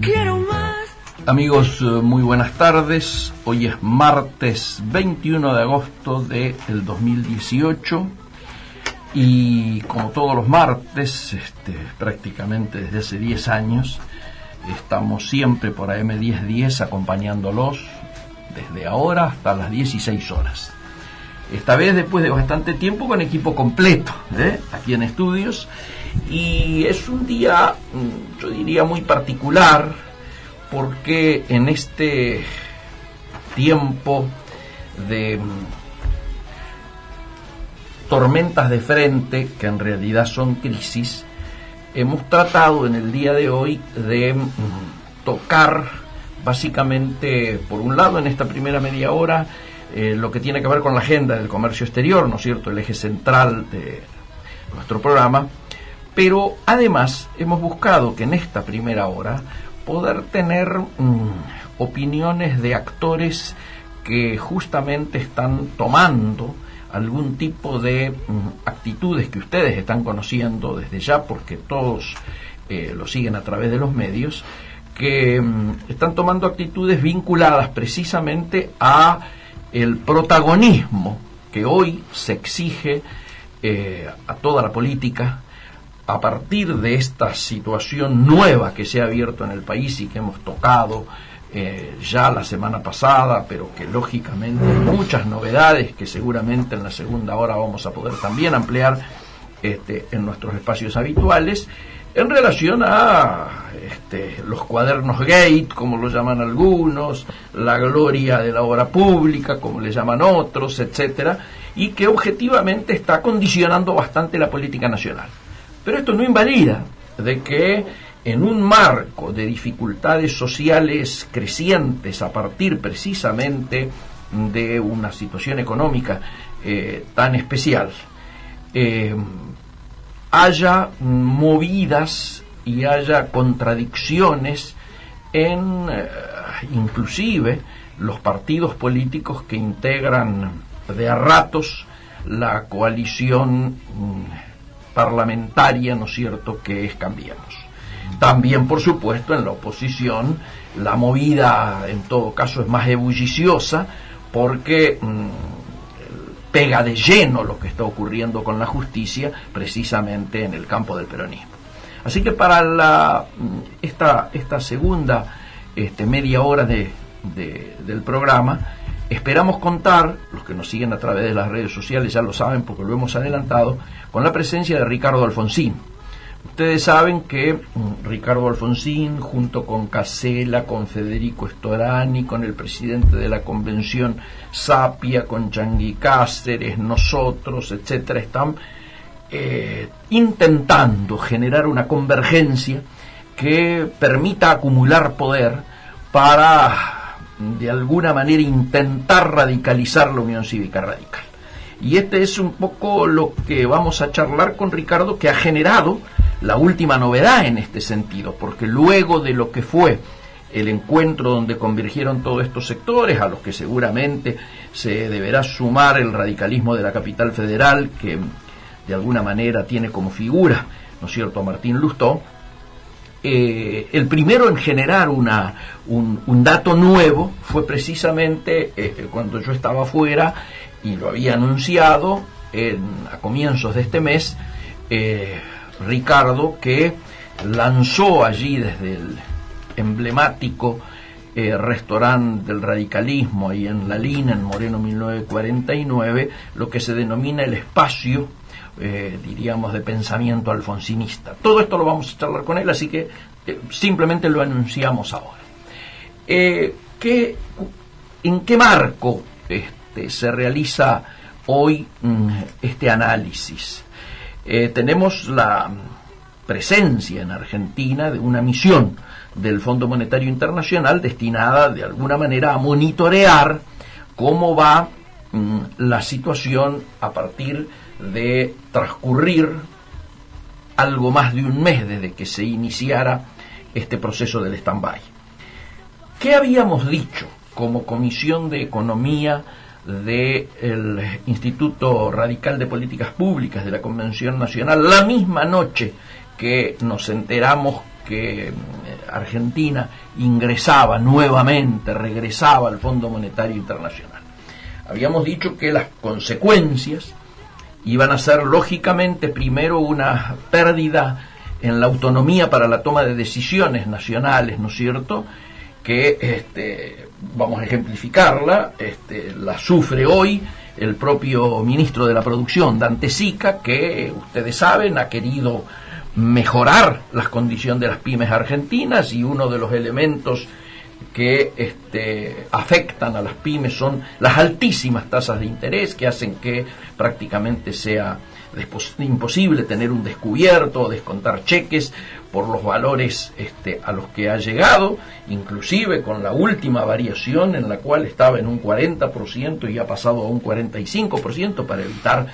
Quiero más. Amigos, muy buenas tardes. Hoy es martes 21 de agosto del 2018 y como todos los martes, prácticamente desde hace 10 años, estamos siempre por AM 1010 acompañándolos desde ahora hasta las 16 horas. Esta vez después de bastante tiempo con equipo completo, aquí en estudios, y es un día, yo diría, muy particular, porque en este tiempo de tormentas de frente, que en realidad son crisis, hemos tratado en el día de hoy de tocar básicamente, por un lado, en esta primera media hora, lo que tiene que ver con la agenda del comercio exterior, ¿no es cierto?, el eje central de nuestro programa, pero además hemos buscado que en esta primera hora poder tener opiniones de actores que justamente están tomando algún tipo de actitudes que ustedes están conociendo desde ya, porque todos lo siguen a través de los medios, que están tomando actitudes vinculadas precisamente a el protagonismo que hoy se exige a toda la política a partir de esta situación nueva que se ha abierto en el país y que hemos tocado ya la semana pasada, pero que lógicamente hay muchas novedades que seguramente en la segunda hora vamos a poder también ampliar en nuestros espacios habituales, en relación a los cuadernos Gate, como lo llaman algunos, la gloria de la obra pública, como le llaman otros, etcétera, y que objetivamente está condicionando bastante la política nacional. Pero esto no invalida de que en un marco de dificultades sociales crecientes a partir precisamente de una situación económica tan especial, haya movidas y haya contradicciones en inclusive los partidos políticos que integran de a ratos la coalición parlamentaria, ¿no es cierto?, que es Cambiemos. También, por supuesto, en la oposición la movida en todo caso es más ebulliciosa porque pega de lleno lo que está ocurriendo con la justicia precisamente en el campo del peronismo. Así que para esta segunda media hora del programa esperamos contar, los que nos siguen a través de las redes sociales ya lo saben porque lo hemos adelantado, con la presencia de Ricardo Alfonsín. Ustedes saben que Ricardo Alfonsín, junto con Casella, con Federico Storani, con el presidente de la convención Sapia, con Changuí Cáceres, nosotros, etcétera, están intentando generar una convergencia que permita acumular poder para de alguna manera intentar radicalizar la Unión Cívica Radical. Y es un poco lo que vamos a charlar con Ricardo, que ha generado la última novedad en este sentido, porque luego de lo que fue el encuentro donde convergieron todos estos sectores, a los que seguramente se deberá sumar el radicalismo de la capital federal, que de alguna manera tiene como figura, ¿no es cierto?, a Martín Lustó, el primero en generar un dato nuevo fue precisamente cuando yo estaba afuera y lo había anunciado a comienzos de este mes, Ricardo, que lanzó allí desde el emblemático restaurante del radicalismo ahí en La Lina, en Moreno 1949, lo que se denomina el espacio diríamos de pensamiento alfonsinista. Todo esto lo vamos a charlar con él, así que simplemente lo anunciamos ahora. ¿En qué marco se realiza hoy este análisis? Tenemos la presencia en Argentina de una misión del Fondo Monetario Internacional destinada de alguna manera a monitorear cómo va la situación a partir de transcurrir algo más de un mes desde que se iniciara este proceso del stand-by. ¿Qué habíamos dicho como Comisión de Economía del Instituto Radical de Políticas Públicas de la Convención Nacional la misma noche que nos enteramos que Argentina ingresaba nuevamente, regresaba al Fondo Monetario Internacional. Habíamos dicho que las consecuencias iban a ser lógicamente primero una pérdida en la autonomía para la toma de decisiones nacionales, ¿no es cierto?, que vamos a ejemplificarla, la sufre hoy el propio ministro de la Producción, Dante Sica, que ustedes saben ha querido mejorar las condiciones de las pymes argentinas, y uno de los elementos que afectan a las pymes son las altísimas tasas de interés, que hacen que prácticamente sea imposible tener un descubierto o descontar cheques por los valores a los que ha llegado, inclusive con la última variación en la cual estaba en un 40% y ha pasado a un 45% para evitar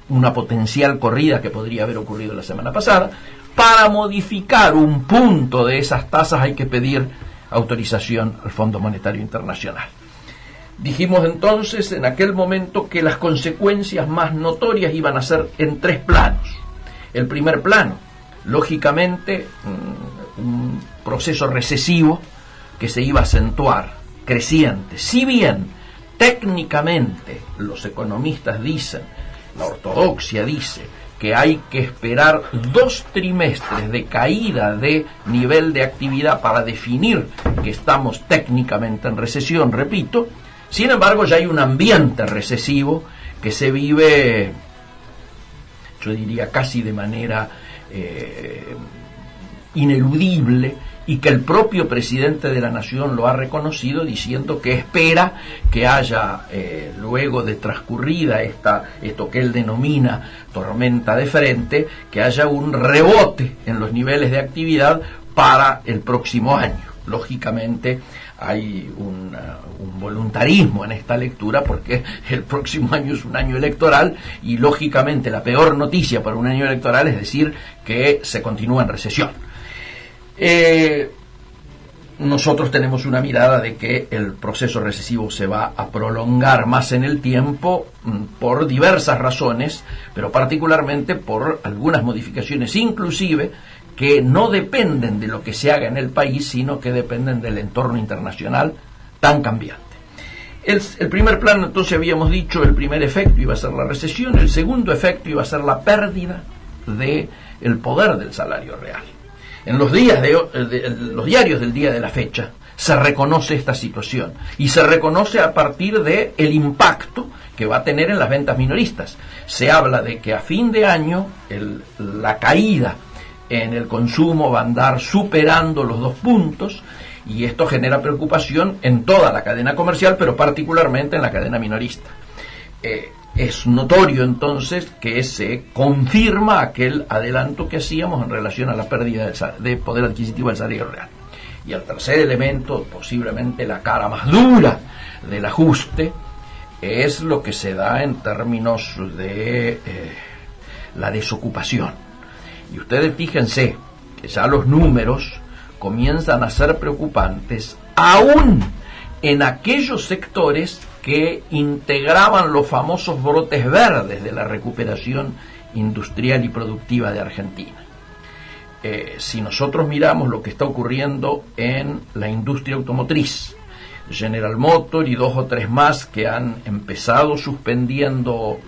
una potencial corrida que podría haber ocurrido la semana pasada. Para modificar un punto de esas tasas hay que pedir autorización al Fondo Monetario Internacional. Dijimos entonces en aquel momento que las consecuencias más notorias iban a ser en 3 planos. El primer plano, lógicamente, un proceso recesivo que se iba a acentuar, creciente. Si bien técnicamente los economistas dicen, la ortodoxia dice, que hay que esperar 2 trimestres de caída de nivel de actividad para definir que estamos técnicamente en recesión, repito. Sin embargo, ya hay un ambiente recesivo que se vive, yo diría, casi de manera ineludible, y que el propio presidente de la Nación lo ha reconocido, diciendo que espera que haya, luego de transcurrida esto que él denomina tormenta de frente, que haya un rebote en los niveles de actividad para el próximo año. Lógicamente hay un voluntarismo en esta lectura, porque el próximo año es un año electoral, y lógicamente la peor noticia para un año electoral es decir que se continúa en recesión. Nosotros tenemos una mirada de que el proceso recesivo se va a prolongar más en el tiempo por diversas razones, pero particularmente por algunas modificaciones, inclusive que no dependen de lo que se haga en el país, sino que dependen del entorno internacional tan cambiante. El primer plano, entonces, habíamos dicho, el primer efecto iba a ser la recesión, el segundo efecto iba a ser la pérdida del poder del salario real. En los los diarios del día de la fecha se reconoce esta situación, y se reconoce a partir del impacto que va a tener en las ventas minoristas. Se habla de que a fin de año la caída en el consumo va a andar superando los 2 puntos, y esto genera preocupación en toda la cadena comercial, pero particularmente en la cadena minorista. Es notorio entonces que se confirma aquel adelanto que hacíamos en relación a la pérdida de poder adquisitivo del salario real. Y el tercer elemento, posiblemente la cara más dura del ajuste, es lo que se da en términos de la desocupación. Y ustedes fíjense que ya los números comienzan a ser preocupantes, aún en aquellos sectores que integraban los famosos brotes verdes de la recuperación industrial y productiva de Argentina. Si nosotros miramos lo que está ocurriendo en la industria automotriz, General Motors y 2 o 3 más que han empezado suspendiendo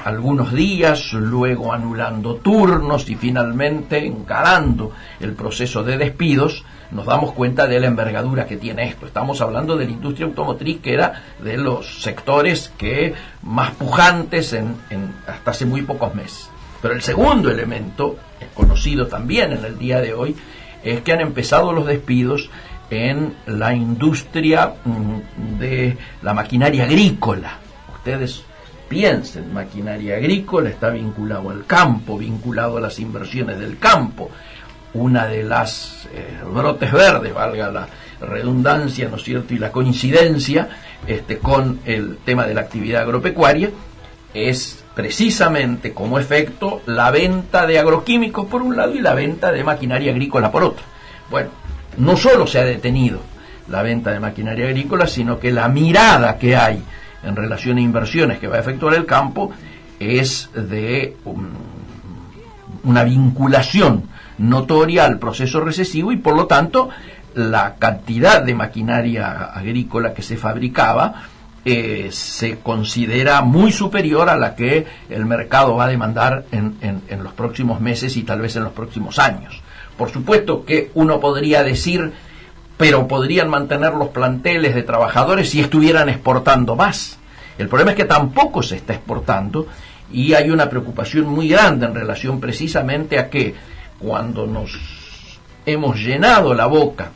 algunos días, luego anulando turnos y finalmente encarando el proceso de despidos, nos damos cuenta de la envergadura que tiene esto. Estamos hablando de la industria automotriz, que era de los sectores que más pujantes hasta hace muy pocos meses. Pero el segundo elemento, conocido también en el día de hoy, es que han empezado los despidos en la industria de la maquinaria agrícola. Ustedes piensen, maquinaria agrícola está vinculado al campo, vinculado a las inversiones del campo. Una de las brotes verdes, valga la redundancia, ¿no es cierto?, y la coincidencia con el tema de la actividad agropecuaria, es precisamente como efecto la venta de agroquímicos por un lado y la venta de maquinaria agrícola por otro. Bueno, no solo se ha detenido la venta de maquinaria agrícola, sino que la mirada que hay en relación a inversiones que va a efectuar el campo es de una vinculación notoria al proceso recesivo y por lo tanto la cantidad de maquinaria agrícola que se fabricaba se considera muy superior a la que el mercado va a demandar en los próximos meses y tal vez en los próximos años. Por supuesto que uno podría decir, pero podrían mantener los planteles de trabajadores si estuvieran exportando más. El problema es que tampoco se está exportando y hay una preocupación muy grande en relación precisamente a que cuando nos hemos llenado la boca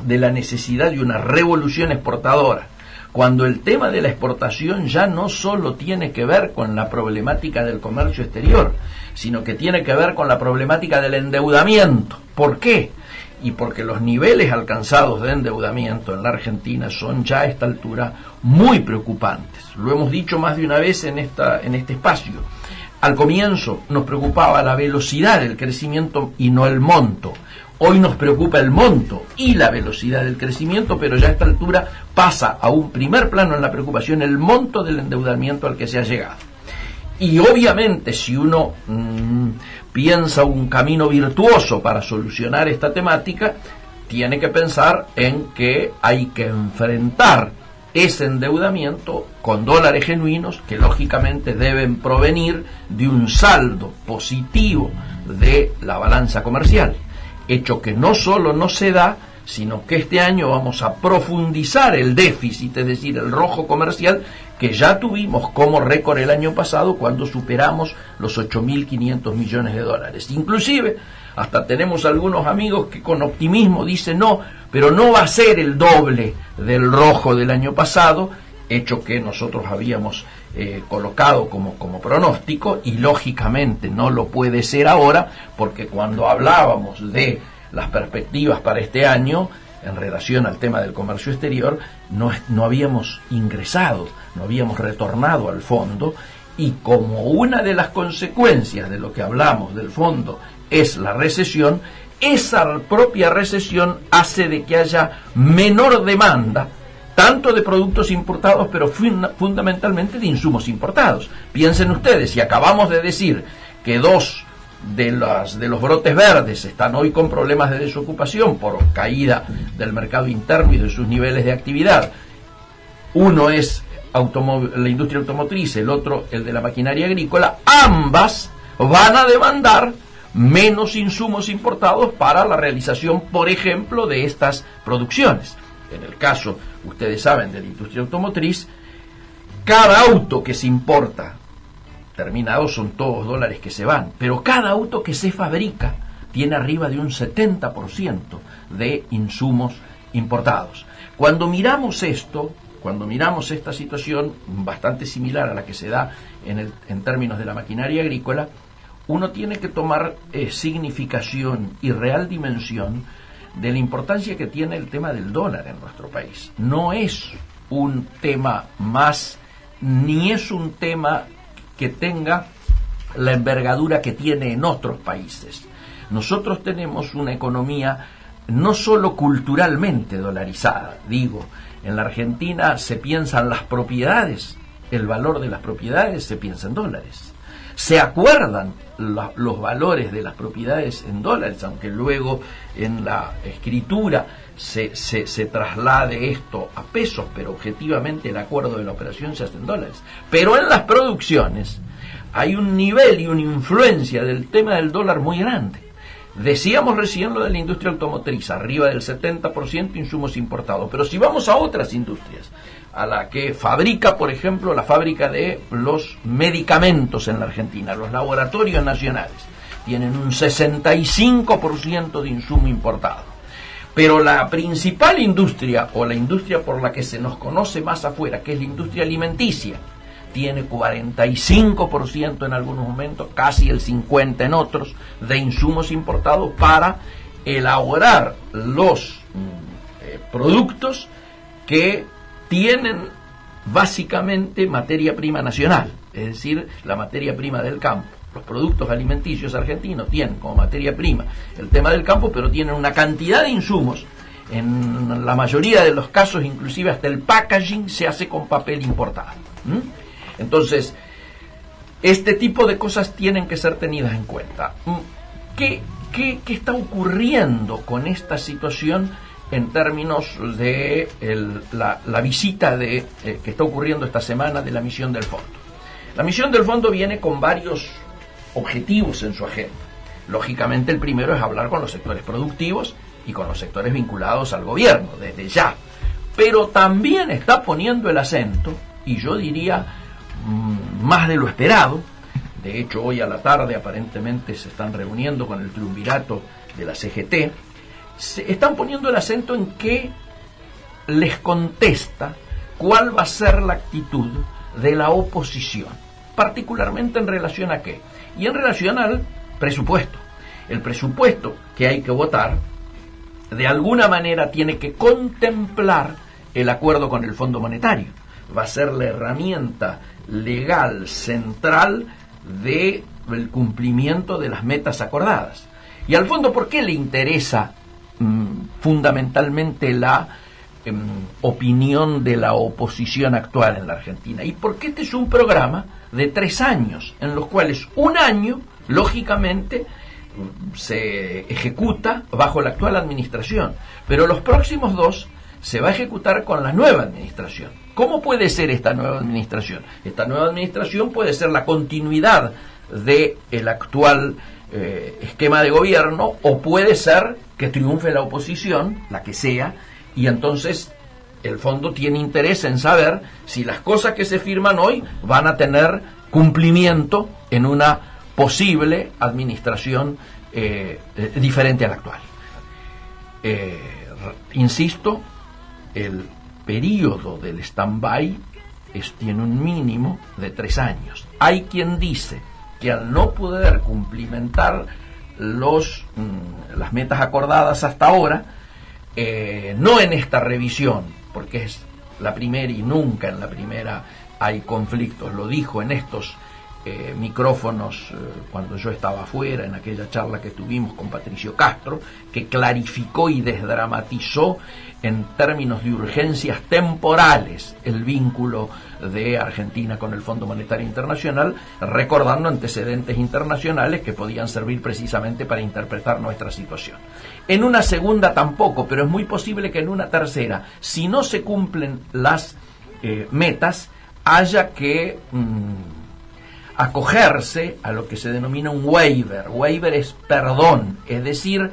de la necesidad de una revolución exportadora, cuando el tema de la exportación ya no solo tiene que ver con la problemática del comercio exterior, sino que tiene que ver con la problemática del endeudamiento. ¿Por qué? Y porque los niveles alcanzados de endeudamiento en la Argentina son ya a esta altura muy preocupantes. Lo hemos dicho más de una vez en este espacio. Al comienzo nos preocupaba la velocidad del crecimiento y no el monto. Hoy nos preocupa el monto y la velocidad del crecimiento, pero ya a esta altura pasa a un primer plano en la preocupación el monto del endeudamiento al que se ha llegado. Y obviamente si uno piensa un camino virtuoso para solucionar esta temática, tiene que pensar en que hay que enfrentar ese endeudamiento con dólares genuinos que lógicamente deben provenir de un saldo positivo de la balanza comercial. Hecho que no solo no se da, sino que este año vamos a profundizar el déficit, es decir, el rojo comercial, que ya tuvimos como récord el año pasado cuando superamos los 8.500 millones de dólares. Inclusive, hasta tenemos algunos amigos que con optimismo dicen no, pero no va a ser el doble del rojo del año pasado, hecho que nosotros habíamos colocado como pronóstico, y lógicamente no lo puede ser ahora, porque cuando hablábamos de las perspectivas para este año en relación al tema del comercio exterior, no habíamos ingresado, no habíamos retornado al fondo, y como una de las consecuencias de lo que hablamos del fondo es la recesión, esa propia recesión hace de que haya menor demanda tanto de productos importados, pero fundamentalmente de insumos importados. Piensen ustedes, si acabamos de decir que dos de los brotes verdes están hoy con problemas de desocupación por caída del mercado interno y de sus niveles de actividad, uno es la industria automotriz, el otro el de la maquinaria agrícola, ambas van a demandar menos insumos importados para la realización, por ejemplo, de estas producciones. En el caso, ustedes saben, de la industria automotriz, cada auto que se importa, terminados son todos dólares que se van, pero cada auto que se fabrica tiene arriba de un 70% de insumos importados. Cuando miramos esto, cuando miramos esta situación bastante similar a la que se da en términos de la maquinaria agrícola, uno tiene que tomar significación y real dimensión de la importancia que tiene el tema del dólar en nuestro país. No es un tema más, ni es un tema que tenga la envergadura que tiene en otros países. Nosotros tenemos una economía no solo culturalmente dolarizada, digo, en la Argentina se piensan las propiedades, el valor de las propiedades se piensa en dólares. Se acuerdan los valores de las propiedades en dólares, aunque luego en la escritura se traslade esto a pesos, pero objetivamente el acuerdo de la operación se hace en dólares. Pero en las producciones hay un nivel y una influencia del tema del dólar muy grande. Decíamos recién lo de la industria automotriz, arriba del 70% insumos importados, pero si vamos a otras industrias, a la que fabrica, por ejemplo, la fábrica de los medicamentos en la Argentina, los laboratorios nacionales, tienen un 65% de insumo importado. Pero la principal industria, o la industria por la que se nos conoce más afuera, que es la industria alimenticia, tiene 45% en algunos momentos, casi el 50% en otros, de insumos importados para elaborar los productos que tienen básicamente materia prima nacional, es decir, la materia prima del campo. Los productos alimenticios argentinos tienen como materia prima el tema del campo, pero tienen una cantidad de insumos. En la mayoría de los casos, inclusive hasta el packaging se hace con papel importado. Entonces, este tipo de cosas tienen que ser tenidas en cuenta. ¿Qué está ocurriendo con esta situación en términos de la visita que está ocurriendo esta semana de la misión del fondo? La misión del fondo viene con varios objetivos en su agenda. Lógicamente el primero es hablar con los sectores productivos y con los sectores vinculados al gobierno, desde ya. Pero también está poniendo el acento, y yo diría más de lo esperado. De hecho, hoy a la tarde aparentemente se están reuniendo con el triunvirato de la CGT. Se están poniendo el acento en que les contesta cuál va a ser la actitud de la oposición, particularmente en relación a qué, y en relación al presupuesto. El presupuesto que hay que votar de alguna manera tiene que contemplar el acuerdo con el Fondo Monetario. Va a ser la herramienta legal central del cumplimiento de las metas acordadas. Y al fondo, ¿por qué le interesa fundamentalmente la opinión de la oposición actual en la Argentina? Y porque este es un programa de 3 años, en los cuales un año, lógicamente, se ejecuta bajo la actual administración, pero los próximos 2 se va a ejecutar con la nueva administración. ¿Cómo puede ser esta nueva administración? Esta nueva administración puede ser la continuidad del actual esquema de gobierno, o puede ser que triunfe la oposición, la que sea, y entonces el fondo tiene interés en saber si las cosas que se firman hoy van a tener cumplimiento en una posible administración diferente a la actual. Insisto, el periodo del stand-by tiene un mínimo de 3 años. Hay quien dice que al no poder cumplimentar las metas acordadas hasta ahora, no en esta revisión, porque es la primera y nunca en la primera hay conflictos, lo dijo en estos micrófonos cuando yo estaba afuera, en aquella charla que tuvimos con Patricio Castro, que clarificó y desdramatizó en términos de urgencias temporales el vínculo de Argentina con el Fondo Monetario Internacional, recordando antecedentes internacionales que podían servir precisamente para interpretar nuestra situación. En una segunda tampoco, pero es muy posible que en una tercera, si no se cumplen las metas, haya que acogerse a lo que se denomina un waiver. Waiver es perdón, es decir,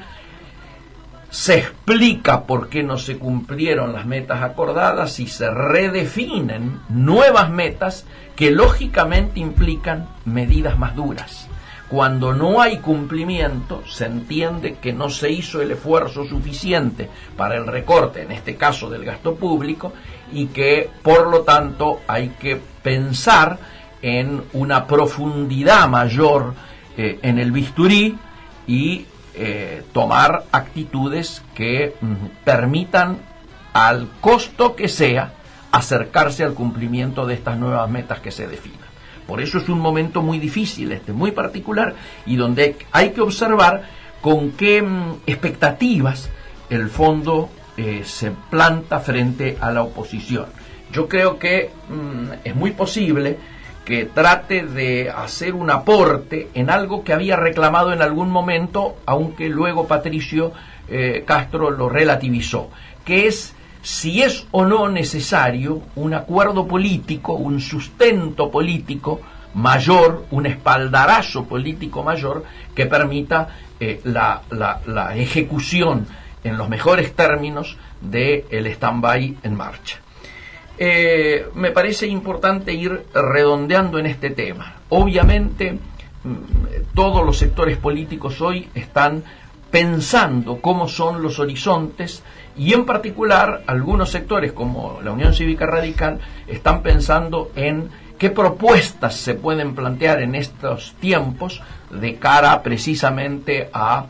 se explica por qué no se cumplieron las metas acordadas y se redefinen nuevas metas que lógicamente implican medidas más duras. Cuando no hay cumplimiento, se entiende que no se hizo el esfuerzo suficiente para el recorte, en este caso del gasto público, y que por lo tanto hay que pensar en una profundidad mayor en el bisturí y tomar actitudes que permitan, al costo que sea, acercarse al cumplimiento de estas nuevas metas que se definan. Por eso es un momento muy difícil, muy particular, y donde hay que observar con qué expectativas el fondo se planta frente a la oposición. Yo creo que es muy posible que trate de hacer un aporte en algo que había reclamado en algún momento, aunque luego Patricio Castro lo relativizó, que es si es o no necesario un acuerdo político, un sustento político mayor, un espaldarazo político mayor que permita la ejecución en los mejores términos del stand-by en marcha. Me parece importante ir redondeando en este tema. Obviamente, todos los sectores políticos hoy están pensando cómo son los horizontes, y en particular algunos sectores como la Unión Cívica Radical están pensando en qué propuestas se pueden plantear en estos tiempos de cara precisamente a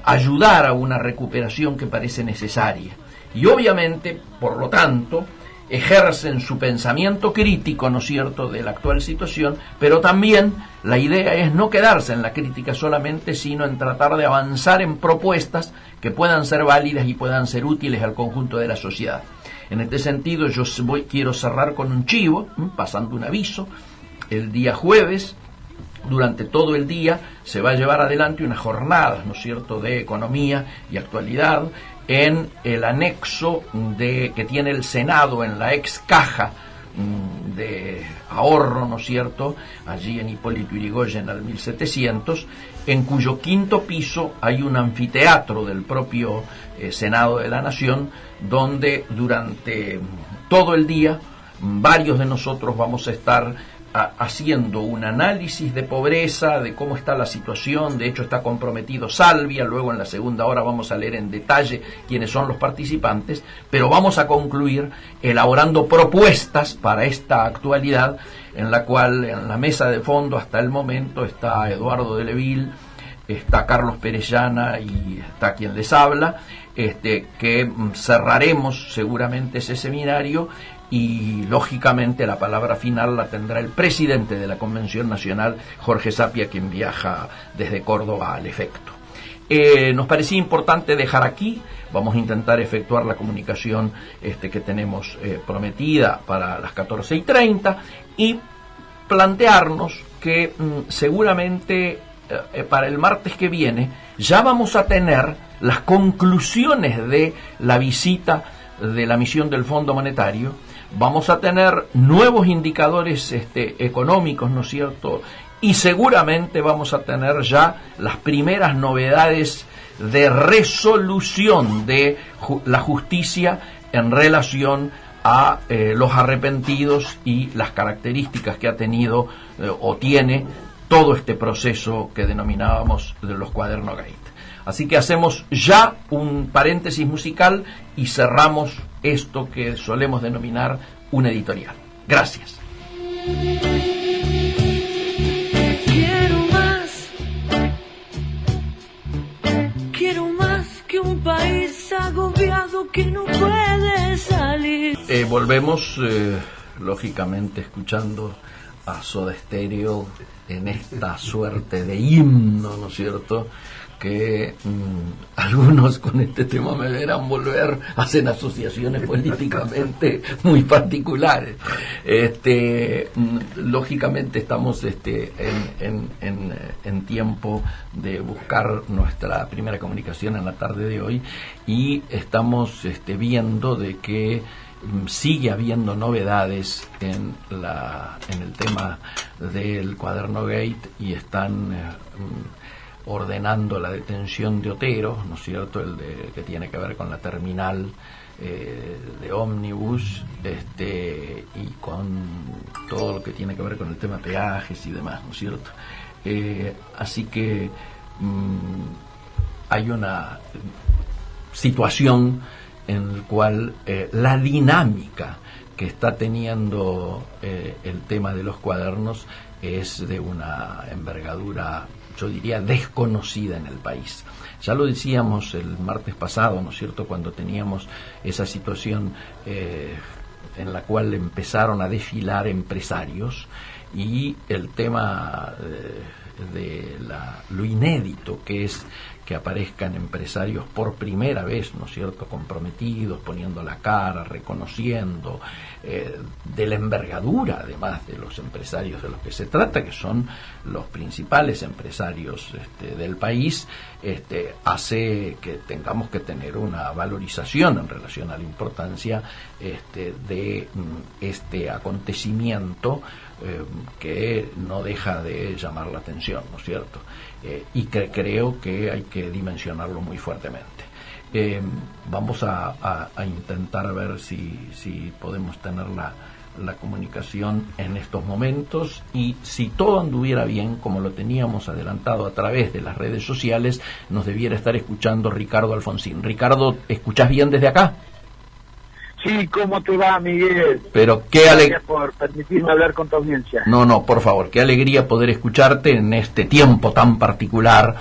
ayudar a una recuperación que parece necesaria. Y obviamente, por lo tanto, ejercen su pensamiento crítico, ¿no es cierto?, de la actual situación, pero también la idea es no quedarse en la crítica solamente, sino en tratar de avanzar en propuestas que puedan ser válidas y puedan ser útiles al conjunto de la sociedad. En este sentido, yo quiero cerrar con un chivo, pasando un aviso. El día jueves Durante todo el día se va a llevar adelante unas jornadas, ¿no es cierto?, de economía y actualidad en el anexo que tiene el Senado en la ex caja de ahorro, ¿no es cierto?, allí en Hipólito Yrigoyen al 1700, en cuyo quinto piso hay un anfiteatro del propio Senado de la Nación, donde durante todo el día varios de nosotros vamos a estar haciendo un análisis de pobreza, de cómo está la situación. De hecho está comprometido Salvia, luego en la segunda hora vamos a leer en detalle quiénes son los participantes, pero vamos a concluir elaborando propuestas para esta actualidad, en la cual en la mesa de fondo hasta el momento está Eduardo de Leville, está Carlos Perellana y está quien les habla, que cerraremos seguramente ese seminario, y lógicamente la palabra final la tendrá el presidente de la Convención Nacional, Jorge Sapia, quien viaja desde Córdoba al efecto. Nos parecía importante dejar aquí, vamos a intentar efectuar la comunicación que tenemos prometida para las 14:30 y plantearnos que seguramente para el martes que viene ya vamos a tener las conclusiones de la visita de la misión del Fondo Monetario. Vamos a tener nuevos indicadores económicos, ¿no es cierto? Y seguramente vamos a tener ya las primeras novedades de resolución de la justicia en relación a los arrepentidos y las características que ha tenido o tiene todo este proceso que denominábamos de los Cuaderno Gate. Así que hacemos ya un paréntesis musical y cerramos esto que solemos denominar un editorial. Gracias. Quiero más que un país agobiado que no puede salir. Volvemos, lógicamente, escuchando a Soda Stereo en esta suerte de himno, ¿no es cierto?, que algunos con este tema me verán volver, hacen asociaciones políticamente muy particulares. Lógicamente estamos en tiempo de buscar nuestra primera comunicación en la tarde de hoy, y estamos viendo de que sigue habiendo novedades en el tema del Cuaderno Gate, y están ordenando la detención de Otero, ¿no es cierto?, que tiene que ver con la terminal de ómnibus, y con todo lo que tiene que ver con el tema peajes y demás, ¿no es cierto? Así que hay una situación en la cual la dinámica que está teniendo el tema de los cuadernos es de una envergadura, yo diría, desconocida en el país. Ya lo decíamos el martes pasado, ¿no es cierto?, cuando teníamos esa situación en la cual empezaron a desfilar empresarios, y el tema de lo inédito que es que aparezcan empresarios por primera vez, ¿no es cierto?, comprometidos, poniendo la cara, reconociendo, de la envergadura, además de los empresarios de los que se trata, que son los principales empresarios del país, hace que tengamos que tener una valorización en relación a la importancia de este acontecimiento, que no deja de llamar la atención, ¿no es cierto? Y que creo que hay que dimensionarlo muy fuertemente. Vamos a intentar ver si podemos tener la comunicación en estos momentos, y si todo anduviera bien, como lo teníamos adelantado a través de las redes sociales, nos debiera estar escuchando Ricardo Alfonsín. Ricardo, ¿escuchás bien desde acá? Sí, ¿cómo te va, Miguel? Pero qué Gracias por permitirme hablar con tu audiencia. No, por favor, qué alegría poder escucharte en este tiempo tan particular.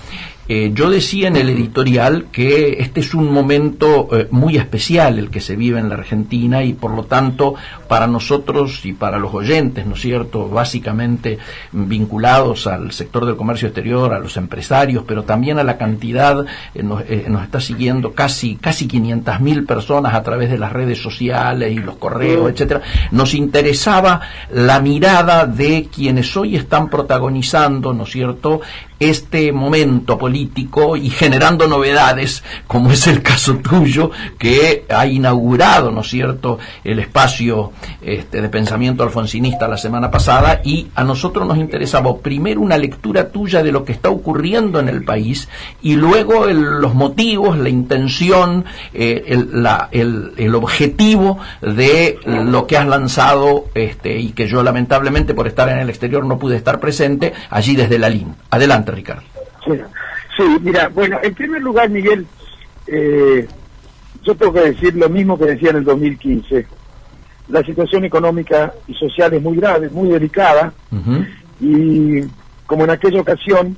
Yo decía en el editorial que este es un momento muy especial el que se vive en la Argentina y por lo tanto para nosotros y para los oyentes, ¿no es cierto?, básicamente vinculados al sector del comercio exterior, a los empresarios, pero también a la cantidad, nos está siguiendo casi 500.000 personas a través de las redes sociales y los correos, etcétera. Nos interesaba la mirada de quienes hoy están protagonizando, ¿no es cierto?, este momento político y generando novedades, como es el caso tuyo, que ha inaugurado, ¿no es cierto?, el espacio de pensamiento alfonsinista la semana pasada, y a nosotros nos interesaba primero una lectura tuya de lo que está ocurriendo en el país y luego los motivos, la intención, el objetivo de lo que has lanzado, y que yo lamentablemente por estar en el exterior no pude estar presente allí desde la LIN. Adelante, Ricardo. Sí, mira, bueno, en primer lugar, Miguel, yo tengo que decir lo mismo que decía en el 2015. La situación económica y social es muy grave, muy delicada, y como en aquella ocasión,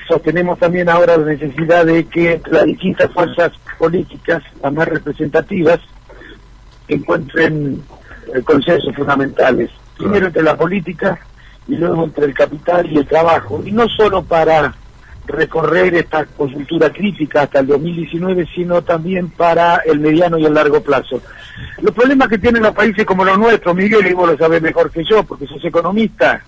sostenemos también ahora la necesidad de que las distintas fuerzas políticas, las más representativas, encuentren consensos fundamentales. Primero entre la política y luego entre el capital y el trabajo, y no solo para recorrer esta coyuntura crítica hasta el 2019, sino también para el mediano y el largo plazo. Los problemas que tienen los países como los nuestros, Miguel, y vos lo sabés mejor que yo, porque sos economista,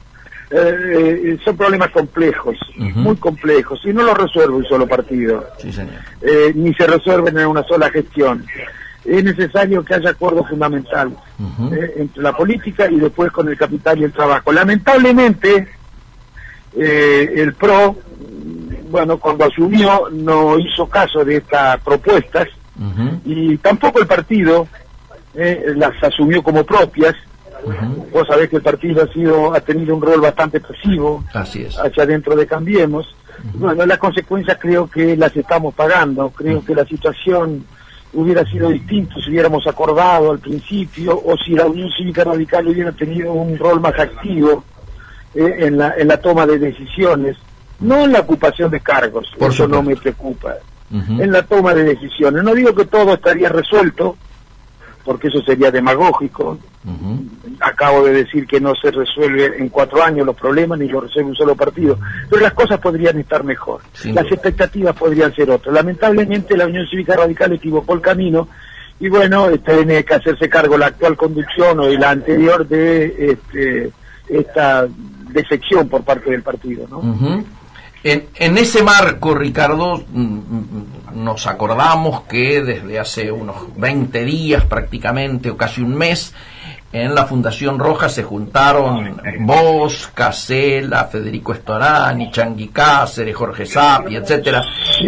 son problemas complejos, muy complejos, y no los resuelve un solo partido, sí, señor. Ni se resuelven en una sola gestión. Es necesario que haya acuerdos fundamentales entre la política y después con el capital y el trabajo. Lamentablemente, el PRO, bueno, cuando asumió no hizo caso de estas propuestas, y tampoco el partido las asumió como propias. Vos sabés que el partido ha tenido un rol bastante pasivo. Así es. Hacia adentro de Cambiemos. Bueno, las consecuencias creo que las estamos pagando. Creo que la situación hubiera sido distinta si hubiéramos acordado al principio, o si la Unión Cívica Radical hubiera tenido un rol más activo en la toma de decisiones, no en la ocupación de cargos. Por eso supuesto. no me preocupa. En la toma de decisiones. No digo que todo estaría resuelto, porque eso sería demagógico. Acabo de decir que no se resuelve en 4 años los problemas, ni lo resuelve un solo partido, pero las cosas podrían estar mejor, las expectativas podrían ser otras. Lamentablemente la Unión Cívica Radical equivocó el camino, y bueno, tiene que hacerse cargo la actual conducción o la anterior de esta defección por parte del partido, ¿no? En ese marco, Ricardo, nos acordamos que desde hace unos 20 días prácticamente, o casi un mes, en la Fundación Roja se juntaron vos, Casella, Federico Estorani, Changuí Cáceres, Jorge Sapi, etcétera,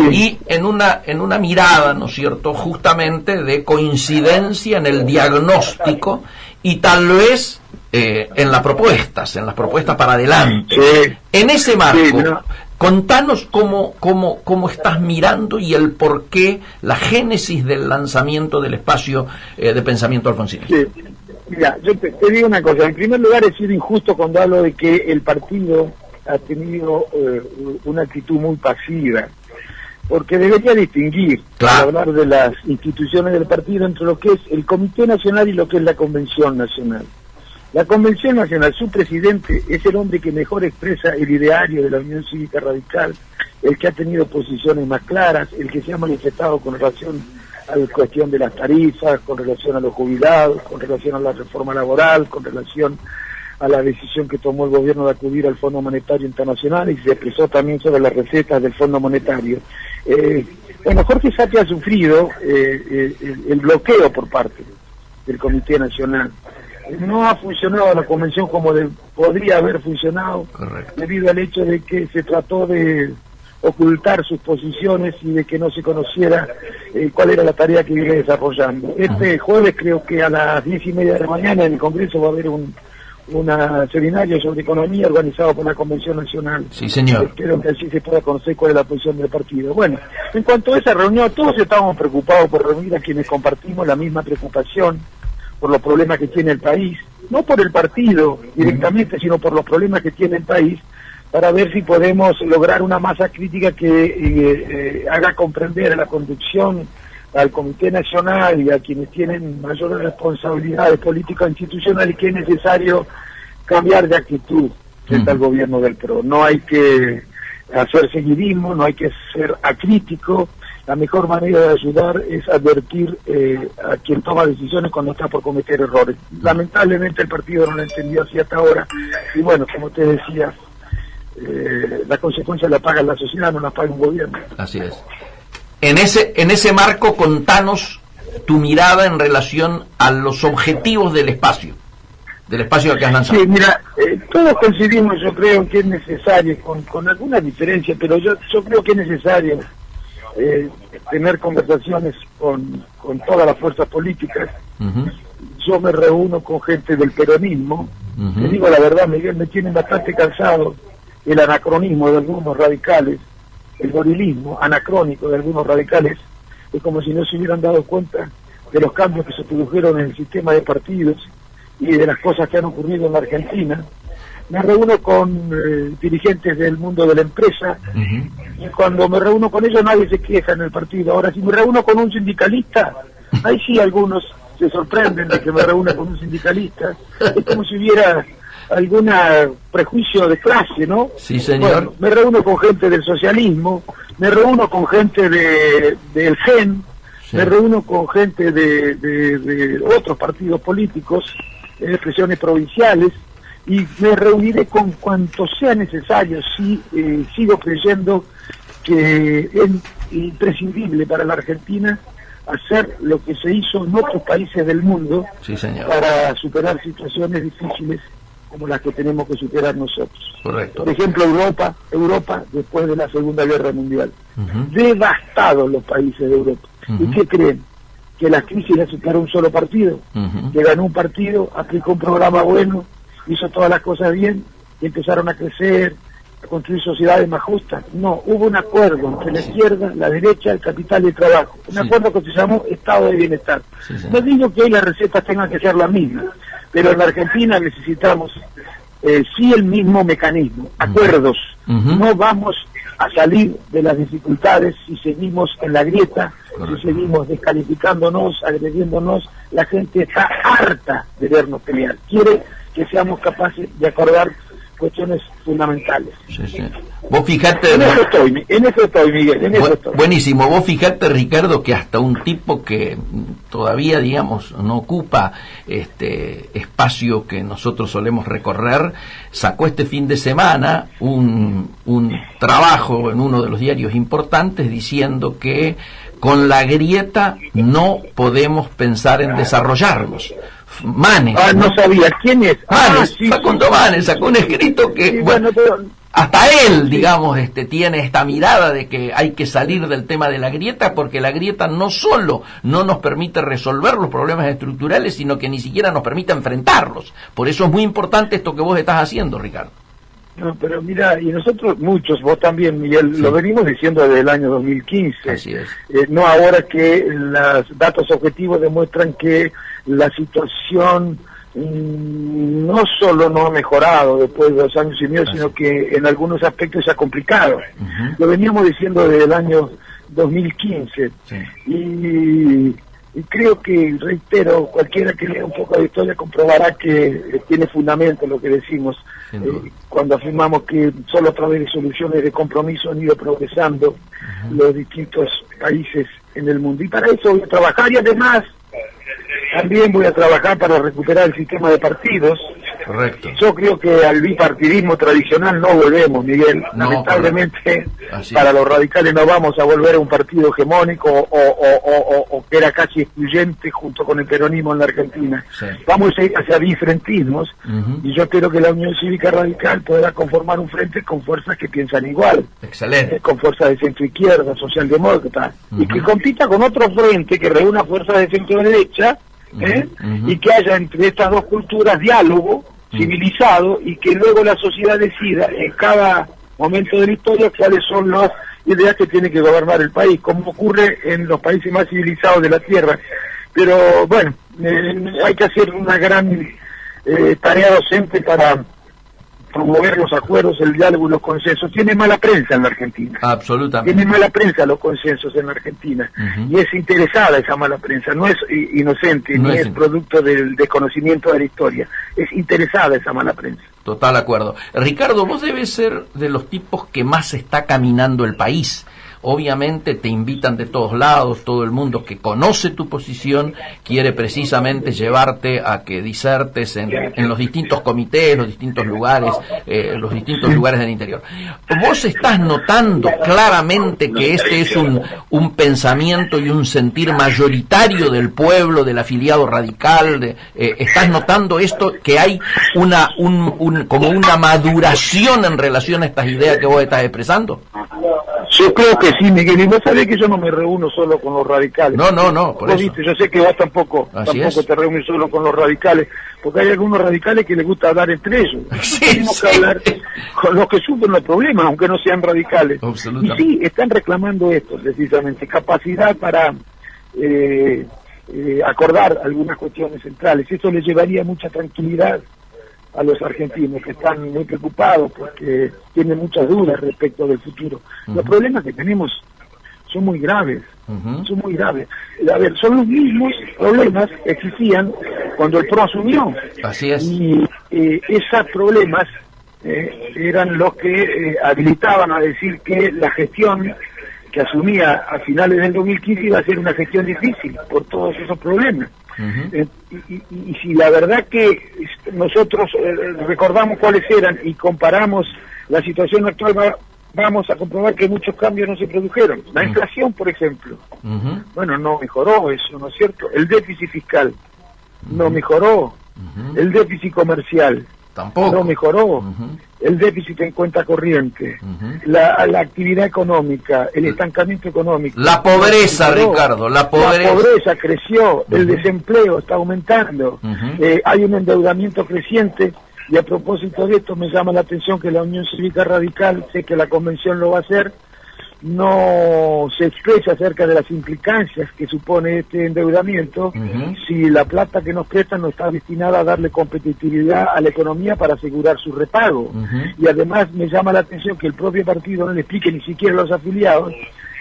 y en una mirada, ¿no es cierto?, justamente de coincidencia en el diagnóstico y tal vez en las propuestas para adelante. En ese marco, contanos cómo estás mirando y el porqué, la génesis del lanzamiento del espacio de pensamiento alfonsinista. Sí. Mira, yo te digo una cosa. En primer lugar, he sido injusto cuando hablo de que el partido ha tenido una actitud muy pasiva, porque debería distinguir, claro, al hablar de las instituciones del partido, entre lo que es el Comité Nacional y lo que es la Convención Nacional. La Convención Nacional, su presidente es el hombre que mejor expresa el ideario de la Unión Cívica Radical, el que ha tenido posiciones más claras, el que se ha manifestado con relación a la cuestión de las tarifas, con relación a los jubilados, con relación a la reforma laboral, con relación a la decisión que tomó el gobierno de acudir al Fondo Monetario Internacional, y se expresó también sobre las recetas del Fondo Monetario. Bueno, Jorge Sapi ha sufrido el bloqueo por parte del Comité Nacional. No ha funcionado la convención como podría haber funcionado. Correcto. Debido al hecho de que se trató de ocultar sus posiciones y de que no se conociera cuál era la tarea que viene desarrollando. Este jueves, creo que a las 10:30 de la mañana, en el Congreso va a haber un seminario sobre economía organizado por la Convención Nacional. Sí, señor. Espero que así se pueda conocer cuál es la posición del partido. Bueno, en cuanto a esa reunión, todos estábamos preocupados por reunir a quienes compartimos la misma preocupación por los problemas que tiene el país, no por el partido directamente, sino por los problemas que tiene el país, para ver si podemos lograr una masa crítica que haga comprender a la conducción, al Comité Nacional y a quienes tienen mayores responsabilidades políticas e institucionales que es necesario cambiar de actitud frente al gobierno del PRO. No hay que hacer seguidismo, no hay que ser acrítico. La mejor manera de ayudar es advertir a quien toma decisiones cuando está por cometer errores. Lamentablemente el partido no lo entendió así hasta ahora, y bueno, como te decía, la consecuencia la paga la sociedad, no la paga un gobierno. Así es. En ese marco, contanos tu mirada en relación a los objetivos del espacio que has lanzado. Sí, mira, todos coincidimos, yo creo que es necesario, con alguna diferencia, pero yo creo que es necesario tener conversaciones con todas las fuerzas políticas. Yo me reúno con gente del peronismo. Te digo la verdad, Miguel, me tienen bastante cansado el anacronismo de algunos radicales, el gorilismo anacrónico de algunos radicales. Es como si no se hubieran dado cuenta de los cambios que se produjeron en el sistema de partidos y de las cosas que han ocurrido en la Argentina. Me reúno con dirigentes del mundo de la empresa, y cuando me reúno con ellos nadie se queja en el partido. Ahora, si me reúno con un sindicalista, ahí sí algunos se sorprenden de que me reúna con un sindicalista. Es como si hubiera algún prejuicio de clase, ¿no? Sí, señor. Bueno, me reúno con gente del socialismo, me reúno con gente del GEN, sí. Me reúno con gente de otros partidos políticos, expresiones provinciales, y me reuniré con cuanto sea necesario. Sí, sigo creyendo que es imprescindible para la Argentina hacer lo que se hizo en otros países del mundo, sí, señor, para superar situaciones difíciles como las que tenemos que superar nosotros. Correcto. Por ejemplo, Europa después de la Segunda Guerra Mundial. Devastados los países de Europa. ¿Y qué creen? Que las crisis las superó un solo partido, que ganó un partido, aplicó un programa bueno, hizo todas las cosas bien y empezaron a crecer, a construir sociedades más justas. No, hubo un acuerdo entre la izquierda, la derecha, el capital y el trabajo. Un acuerdo que se llamó Estado de Bienestar. No digo que hoy las recetas tengan que ser las mismas, pero en la Argentina necesitamos sí el mismo mecanismo, acuerdos. No vamos a salir de las dificultades si seguimos en la grieta, si seguimos descalificándonos, agrediéndonos. La gente está harta de vernos pelear, quiere que seamos capaces de acordar cuestiones fundamentales. Sí, sí. Vos fijate... En eso estoy, Miguel, en eso estoy. Buenísimo. Vos fijate, Ricardo, que hasta un tipo que todavía, digamos, no ocupa este espacio que nosotros solemos recorrer, sacó este fin de semana un trabajo en uno de los diarios importantes diciendo que con la grieta no podemos pensar en desarrollarnos. Manes. No sabía. ¿Quién es? Manes, Facundo Manes sacó un escrito que, sí, bueno, pero... hasta él, digamos, tiene esta mirada de que hay que salir del tema de la grieta, porque la grieta no solo no nos permite resolver los problemas estructurales, sino que ni siquiera nos permite enfrentarlos. Por eso es muy importante esto que vos estás haciendo, Ricardo. No, pero mira, y nosotros muchos, vos también, Miguel, lo venimos diciendo desde el año 2015. Así es. No ahora que los datos objetivos demuestran que la situación no solo no ha mejorado después de 2 años y medio, sino que en algunos aspectos se ha complicado. Lo veníamos diciendo desde el año 2015. Y creo que, reitero, cualquiera que lea un poco de historia comprobará que tiene fundamento lo que decimos cuando afirmamos que solo a través de soluciones de compromiso han ido progresando los distintos países en el mundo. Y para eso voy a trabajar, y además también voy a trabajar para recuperar el sistema de partidos. Correcto. Yo creo que al bipartidismo tradicional no volvemos, Miguel. No, lamentablemente, para los radicales no vamos a volver a un partido hegemónico o que era casi excluyente junto con el peronismo en la Argentina. Sí. Vamos a ir hacia diferentismos, y yo creo que la Unión Cívica Radical podrá conformar un frente con fuerzas que piensan igual. Excelente. Con fuerzas de centro-izquierda, socialdemócrata, y que compita con otro frente que reúna fuerzas de centro-derecha, y que haya entre estas dos culturas diálogo civilizado, y que luego la sociedad decida en cada momento de la historia cuáles son las ideas que tiene que gobernar el país, como ocurre en los países más civilizados de la Tierra. Pero bueno, hay que hacer una gran tarea docente para promover los acuerdos, el diálogo y los consensos. Tiene mala prensa en la Argentina. Absolutamente. Tiene mala prensa los consensos en la Argentina. Y es interesada esa mala prensa, no es inocente, no ni es es producto del desconocimiento de la historia. Es interesada esa mala prensa. Total acuerdo. Ricardo, vos debes ser de los tipos que más está caminando el país. Obviamente te invitan de todos lados, todo el mundo que conoce tu posición quiere precisamente llevarte a que disertes en los distintos comités, los distintos lugares del interior. ¿Vos estás notando claramente que este es un pensamiento y un sentir mayoritario del pueblo, del afiliado radical? ¿Estás notando esto, que hay como una maduración en relación a estas ideas que vos estás expresando? Yo creo que sí, Miguel, y vos sabés que yo no me reúno solo con los radicales. No, por eso. Viste, yo sé que vos tampoco te reúnes solo con los radicales, porque hay algunos radicales que les gusta hablar entre ellos. Tenemos que hablar con los que sufren los problemas, aunque no sean radicales. Y sí, están reclamando esto, precisamente, capacidad para acordar algunas cuestiones centrales. Eso les llevaría mucha tranquilidad a los argentinos, que están muy preocupados porque tienen muchas dudas respecto del futuro. Los problemas que tenemos son muy graves, son muy graves. A ver, son los mismos problemas que existían cuando el PRO asumió. Así es. Y esos problemas eran los que habilitaban a decir que la gestión que asumía a finales del 2015 iba a ser una gestión difícil por todos esos problemas. Y si la verdad que nosotros recordamos cuáles eran y comparamos la situación actual, vamos a comprobar que muchos cambios no se produjeron. La inflación, por ejemplo, bueno, no mejoró eso, ¿no es cierto? El déficit fiscal no mejoró. El déficit comercial tampoco no mejoró. El déficit en cuenta corriente, la actividad económica, el estancamiento económico. La pobreza, Ricardo, la pobreza creció, el desempleo está aumentando, hay un endeudamiento creciente. Y a propósito de esto, me llama la atención que la Unión Cívica Radical, sé que la convención lo va a hacer, no se expresa acerca de las implicancias que supone este endeudamiento, si la plata que nos prestan no está destinada a darle competitividad a la economía para asegurar su repago. Y además me llama la atención que el propio partido no le explique ni siquiera a los afiliados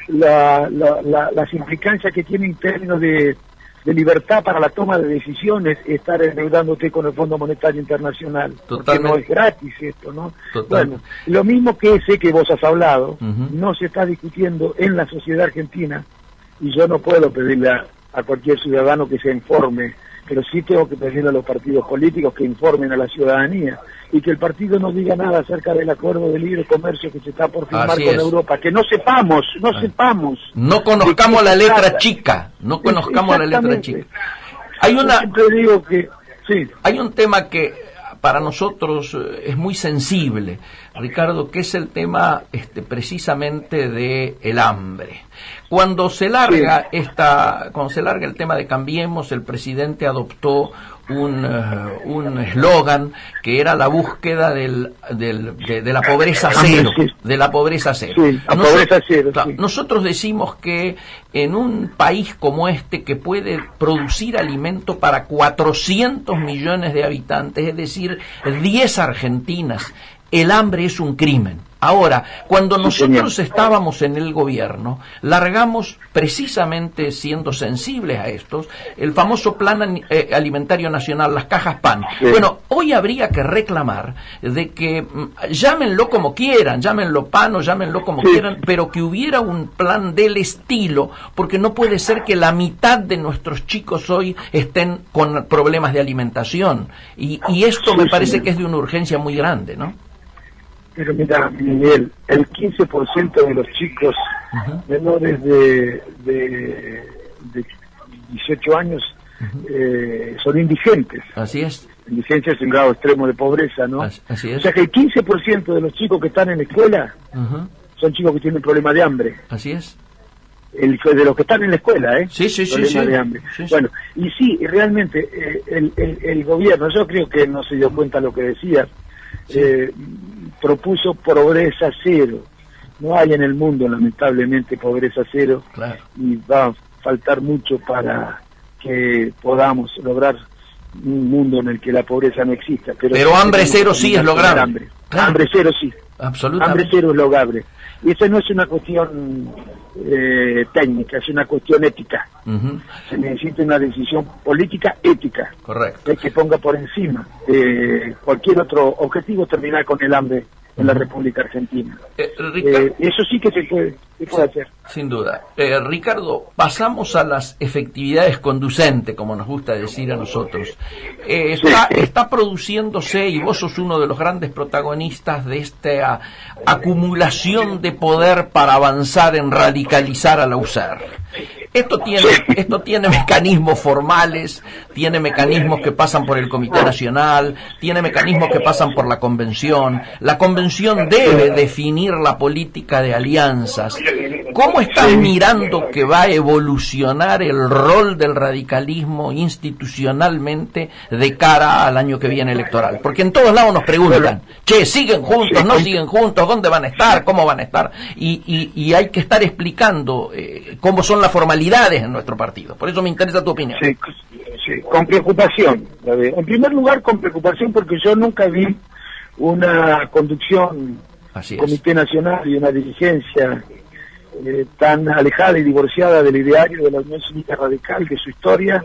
las implicancias que tiene en términos de libertad para la toma de decisiones estar endeudándote con el Fondo Monetario Internacional. Porque no es gratis esto, ¿no? Bueno, lo mismo que sé que vos has hablado, no se está discutiendo en la sociedad argentina, y yo no puedo pedirle a cualquier ciudadano que se informe, pero sí tengo que pedirle a los partidos políticos que informen a la ciudadanía, y que el partido no diga nada acerca del acuerdo de libre comercio que se está por firmar con Europa, que no sepamos. No conozcamos la letra chica, no conozcamos la letra chica. Yo siempre digo que, sí. Hay un tema que para nosotros es muy sensible, Ricardo, que es el tema precisamente de el hambre. Cuando se larga el tema de Cambiemos, el presidente adoptó un eslogan que era la búsqueda de la pobreza cero, de la pobreza cero. Sí, pobreza cero. Nosotros decimos que en un país como este, que puede producir alimento para 400 millones de habitantes, es decir, 10 Argentinas, el hambre es un crimen. Ahora, cuando nosotros estábamos en el gobierno, largamos, precisamente siendo sensibles a estos, el famoso Plan Alimentario Nacional, las cajas PAN. Sí. Bueno, hoy habría que reclamar de que, llámenlo como quieran, llámenlo PAN o llámenlo como quieran, pero que hubiera un plan del estilo, porque no puede ser que la mitad de nuestros chicos hoy estén con problemas de alimentación. Y esto me parece que es de una urgencia muy grande, ¿no? Pero mira, Miguel, el 15% de los chicos menores de 18 años son indigentes. Así es. Indigencia es un grado extremo de pobreza, ¿no? Así es. O sea que el 15% de los chicos que están en la escuela son chicos que tienen problemas de hambre. Así es. De los que están en la escuela, ¿eh? Sí. De hambre. Sí. Bueno, y sí, realmente el gobierno, yo creo que no se dio cuenta lo que decía. Propuso pobreza cero. No hay en el mundo, lamentablemente, pobreza cero. Claro. Y va a faltar mucho para que podamos lograr un mundo en el que la pobreza no exista. Pero hambre cero sí es lograble. Claro. Hambre cero sí. Absolutamente. Hambre cero es lograble. Y esa no es una cuestión técnica, es una cuestión ética. Uh-huh. Se necesita una decisión política ética. Correcto. Que ponga por encima cualquier otro objetivo, terminar con el hambre en la República Argentina. Eso sí que se puede hacer. Sin duda. Ricardo, pasamos a las efectividades conducentes, como nos gusta decir a nosotros. Está produciéndose, y vos sos uno de los grandes protagonistas de esta acumulación de poder para avanzar en radicalizar a la UCER. Esto tiene mecanismos formales, tiene mecanismos que pasan por el Comité Nacional, tiene mecanismos que pasan por la Convención. La Convención debe definir la política de alianzas. ¿Cómo estás mirando que va a evolucionar el rol del radicalismo institucionalmente de cara al año que viene electoral? Porque en todos lados nos preguntan, che, ¿siguen juntos, no siguen juntos? ¿Dónde van a estar? ¿Cómo van a estar? Y hay que estar explicando cómo son las formalidades en nuestro partido. Por eso me interesa tu opinión. Sí, con preocupación. En primer lugar, con preocupación porque yo nunca vi una conducción, Comité Nacional y una dirigencia tan alejada y divorciada del ideario de la Unión Cívica Radical, de su historia,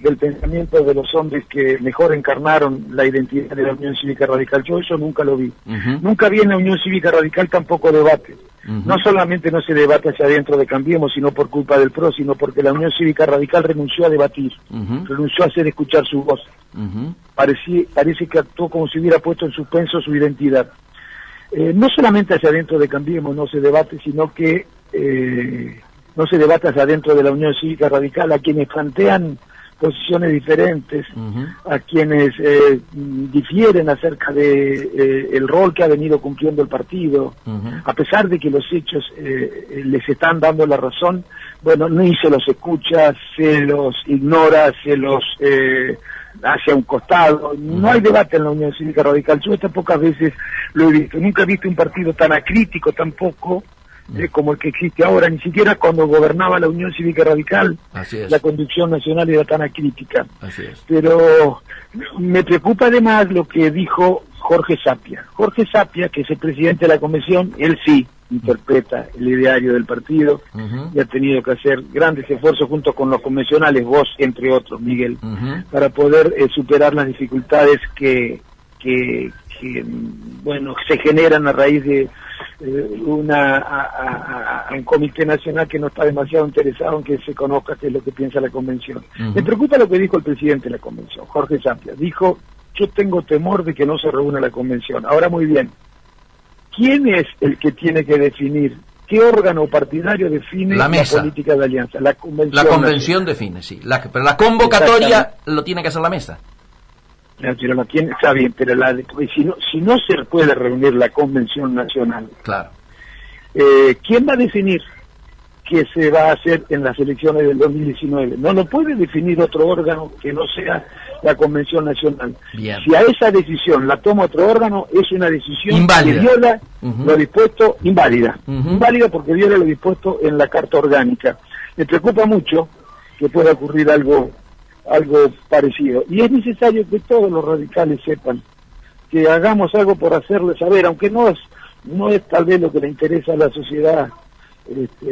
del pensamiento de los hombres que mejor encarnaron la identidad de la Unión Cívica Radical. Yo eso nunca lo vi. Uh-huh. Nunca vi en la Unión Cívica Radical tampoco debate. Uh-huh. No solamente no se debate hacia adentro de Cambiemos, sino por culpa del PRO, sino porque la Unión Cívica Radical renunció a debatir, uh-huh. renunció a hacer escuchar su voz. Uh-huh. Parece que actuó como si hubiera puesto en suspenso su identidad. No solamente hacia adentro de Cambiemos no se debate, sino que no se debate hacia adentro de la Unión Cívica Radical a quienes plantean posiciones diferentes, uh-huh. a quienes difieren acerca de el rol que ha venido cumpliendo el partido, uh-huh. a pesar de que los hechos les están dando la razón, bueno, ni se los escucha, se los ignora, se los hacia un costado. Uh-huh. No hay debate en la Unión Cívica Radical. Yo estas pocas veces lo he visto. Nunca he visto un partido tan acrítico tampoco como el que existe ahora. Ni siquiera cuando gobernaba la Unión Cívica Radical la conducción nacional era tan acrítica. Pero me preocupa además lo que dijo Jorge Sapia. Jorge Sapia, que es el presidente de la Convención, él sí interpreta el ideario del partido, uh-huh. y ha tenido que hacer grandes esfuerzos junto con los convencionales, vos entre otros, Miguel, uh-huh. para poder superar las dificultades que bueno, se generan a raíz de un comité nacional que no está demasiado interesado en que se conozca qué es lo que piensa la Convención. Uh-huh. Me preocupa lo que dijo el presidente de la Convención, Jorge Sapia. Dijo, yo tengo temor de que no se reúna la Convención. Ahora, muy bien, ¿quién es el que tiene que definir? ¿Qué órgano partidario define la política de alianza? La Convención. La Convención define, sí. Pero la convocatoria lo tiene que hacer la mesa. Pero no tiene, está bien, pero si no se puede reunir la Convención Nacional, claro. ¿Quién va a definir qué se va a hacer en las elecciones del 2019? No lo puede definir otro órgano que no sea la Convención Nacional. Bien. Si a esa decisión la toma otro órgano, es una decisión inválida, que viola uh-huh. lo dispuesto, inválida. Uh-huh. Inválida porque viola lo dispuesto en la Carta Orgánica. Me preocupa mucho que pueda ocurrir algo parecido. Y es necesario que todos los radicales sepan que hagamos algo por hacerles saber, aunque no es tal vez lo que le interesa a la sociedad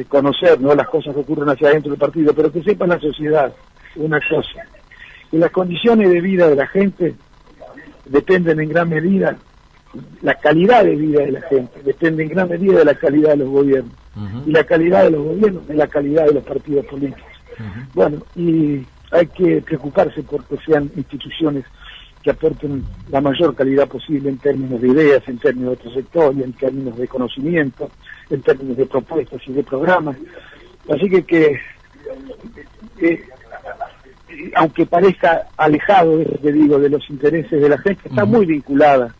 conocer, ¿no?, las cosas que ocurren hacia adentro del partido, pero que sepa la sociedad una cosa, que las condiciones de vida de la gente dependen en gran medida, la calidad de vida de la gente depende en gran medida de la calidad de los gobiernos, uh-huh. y la calidad de los gobiernos de la calidad de los partidos políticos. Uh-huh. Bueno, y hay que preocuparse porque sean instituciones que aporten la mayor calidad posible en términos de ideas, en términos de trayectoria, en términos de conocimiento, en términos de propuestas y de programas. Así que aunque parezca alejado, te digo, de los intereses de la gente, está uh-huh. muy vinculada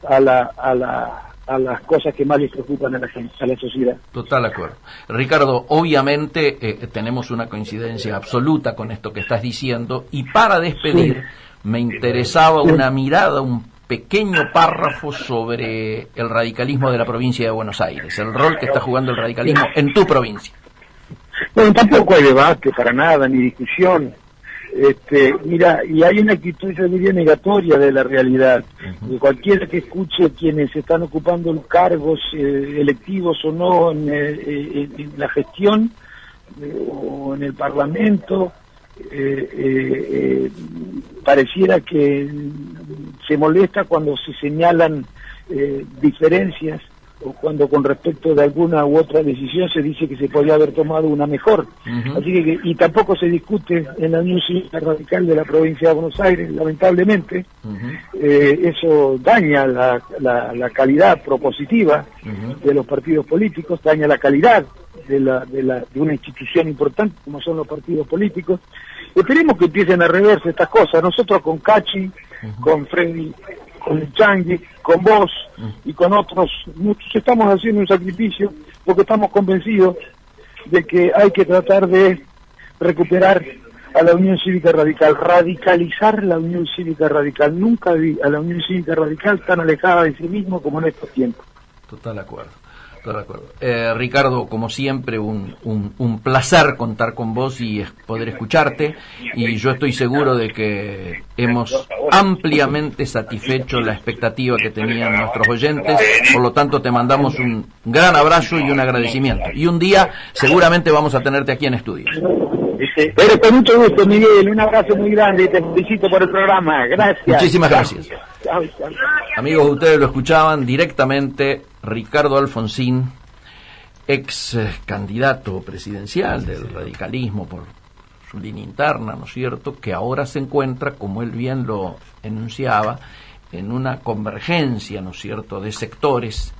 a las cosas que más les preocupan a la gente, a la sociedad. Total acuerdo. Ricardo, obviamente tenemos una coincidencia absoluta con esto que estás diciendo, y para despedir, sí. me interesaba una mirada, un pequeño párrafo sobre el radicalismo de la provincia de Buenos Aires, el rol que está jugando el radicalismo en tu provincia. Bueno, tampoco hay debate para nada, ni discusión. Mira, y hay una actitud, yo diría, negatoria de la realidad. De cualquiera que escuche quienes están ocupando los cargos electivos o no en la gestión o en el Parlamento, pareciera que se molesta cuando se señalan diferencias o cuando con respecto de alguna u otra decisión se dice que se podría haber tomado una mejor. Así que, y tampoco se discute en la Unión Cívica Radical de la provincia de Buenos Aires, lamentablemente. Eso daña la calidad propositiva de los partidos políticos, daña la calidad de una institución importante como son los partidos políticos. Esperemos que empiecen a reverse estas cosas. Nosotros con Cachi, con Freddy, con el Changi, con vos y con otros, muchos estamos haciendo un sacrificio porque estamos convencidos de que hay que tratar de recuperar a la Unión Cívica Radical, radicalizar la Unión Cívica Radical. Nunca vi a la Unión Cívica Radical tan alejada de sí mismo como en estos tiempos. Total acuerdo. De acuerdo. Ricardo, como siempre, un placer contar con vos y poder escucharte, y yo estoy seguro de que hemos ampliamente satisfecho la expectativa que tenían nuestros oyentes, por lo tanto te mandamos un gran abrazo y un agradecimiento, y un día seguramente vamos a tenerte aquí en estudios. Pero con mucho gusto, Miguel, un abrazo muy grande y te felicito por el programa. Gracias. Muchísimas gracias. Chao. Amigos, ustedes lo escuchaban directamente, Ricardo Alfonsín, ex candidato presidencial del radicalismo por su línea interna, ¿no es cierto?, que ahora se encuentra, como él bien lo enunciaba, en una convergencia, ¿no es cierto?, de sectores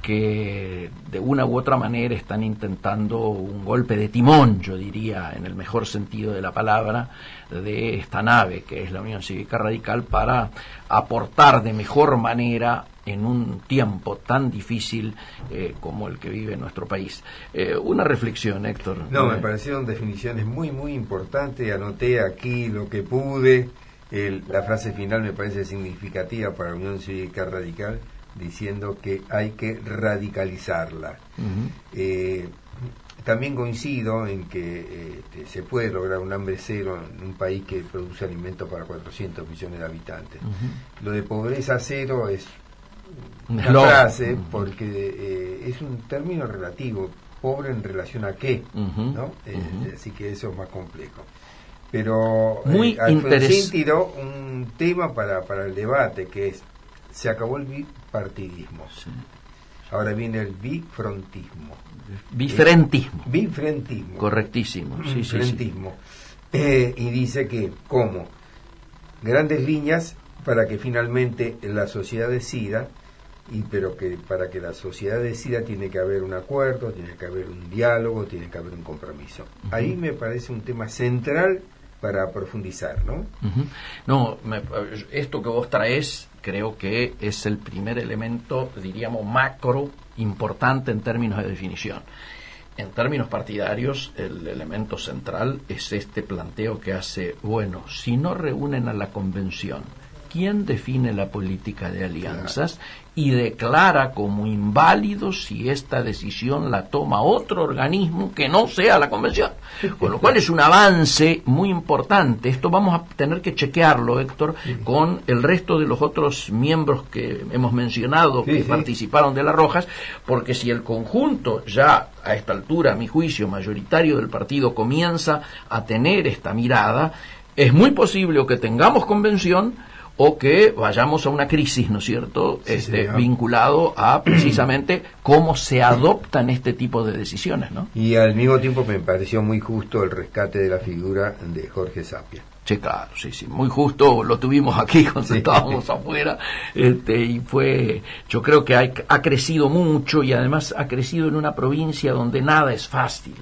que de una u otra manera están intentando un golpe de timón, yo diría, en el mejor sentido de la palabra, de esta nave que es la Unión Cívica Radical, para aportar de mejor manera en un tiempo tan difícil como el que vive nuestro país. Una reflexión, Héctor. No, me parecieron definiciones muy, muy importantes. Anoté aquí lo que pude. La frase final me parece significativa para la Unión Cívica Radical, diciendo que hay que radicalizarla. También coincido en que se puede lograr un hambre cero en un país que produce alimentos para 400 millones de habitantes. Lo de pobreza cero es una frase, porque es un término relativo. Pobre en relación a qué, ¿no? Así que eso es más complejo. Pero Alfonsín tiró un tema para el debate, que es: se acabó el bipartidismo. Sí. Ahora viene el bifrontismo. Bifrentismo. Correctísimo. Bifrentismo. Y dice que, ¿cómo? Grandes líneas para que finalmente la sociedad decida, pero que para que la sociedad decida tiene que haber un acuerdo, tiene que haber un diálogo, tiene que haber un compromiso. Ahí me parece un tema central para profundizar, ¿no? No, esto que vos traes creo que es el primer elemento, diríamos, macro importante en términos de definición. En términos partidarios, el elemento central es este planteo que hace, bueno, si no reúnen a la convención, ¿quién define la política de alianzas? Y declara como inválido si esta decisión la toma otro organismo que no sea la convención. Con lo cual es un avance muy importante. Esto vamos a tener que chequearlo, Héctor, con el resto de los otros miembros que hemos mencionado que participaron de las Rojas, porque si el conjunto ya a esta altura, a mi juicio, mayoritario del partido comienza a tener esta mirada, es muy posible o que tengamos convención o que vayamos a una crisis, ¿no es cierto?, vinculado a precisamente cómo se adoptan este tipo de decisiones, ¿no? Y al mismo tiempo me pareció muy justo el rescate de la figura de Jorge Sapia. Sí, claro, sí, muy justo, lo tuvimos aquí cuando estábamos afuera, y fue, yo creo que ha crecido mucho, y además ha crecido en una provincia donde nada es fácil.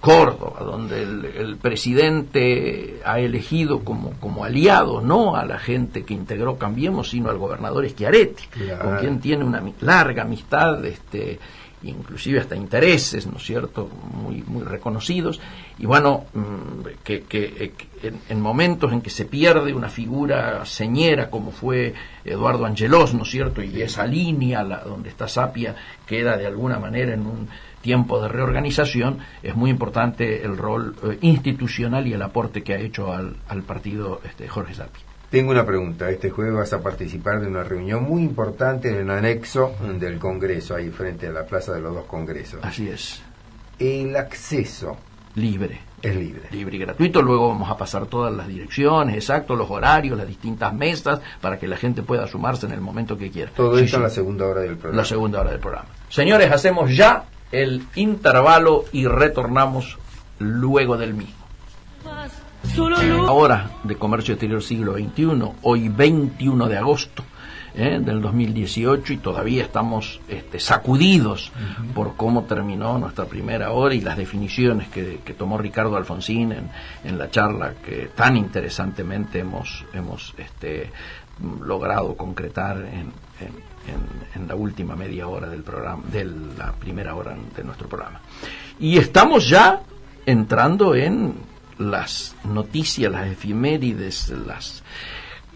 Córdoba, donde el presidente ha elegido como aliado no a la gente que integró Cambiemos, sino al gobernador Schiaretti, con quien tiene una larga amistad, inclusive hasta intereses, ¿no es cierto?, muy muy reconocidos. Y bueno, que en momentos en que se pierde una figura señera como fue Eduardo Angelós, ¿no es cierto?, y esa línea donde está Sapia queda de alguna manera en tiempos de reorganización, es muy importante el rol institucional y el aporte que ha hecho al partido Jorge Sapi. Tengo una pregunta. Este jueves vas a participar de una reunión muy importante en el anexo del Congreso, ahí frente a la Plaza de los Dos Congresos. Así es. El acceso libre. Es libre. Libre y gratuito. Luego vamos a pasar todas las direcciones, exacto, los horarios, las distintas mesas, para que la gente pueda sumarse en el momento que quiera. Todo esto en la segunda hora del programa. La segunda hora del programa. Señores, hacemos ya el intervalo y retornamos luego del mismo. Ahora de Comercio Exterior siglo XXI, hoy 21 de agosto del 2018, y todavía estamos sacudidos por cómo terminó nuestra primera hora y las definiciones que tomó Ricardo Alfonsín en la charla que tan interesantemente hemos logrado concretar en la última media hora del programa, de la primera hora de nuestro programa. Y estamos ya entrando en las noticias, las efemérides, las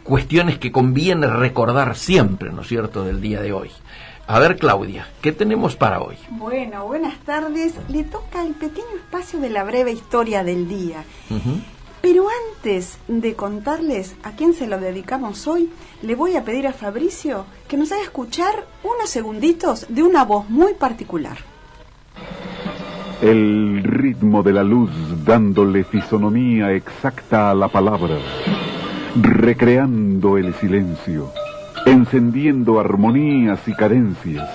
cuestiones que conviene recordar siempre, ¿no es cierto?, del día de hoy. A ver, Claudia, ¿qué tenemos para hoy? Bueno, buenas tardes. Le toca el pequeño espacio de la breve historia del día. Pero antes de contarles a quién se lo dedicamos hoy, le voy a pedir a Fabricio que nos haga escuchar unos segunditos de una voz muy particular. El ritmo de la luz dándole fisonomía exacta a la palabra, recreando el silencio, encendiendo armonías y cadencias.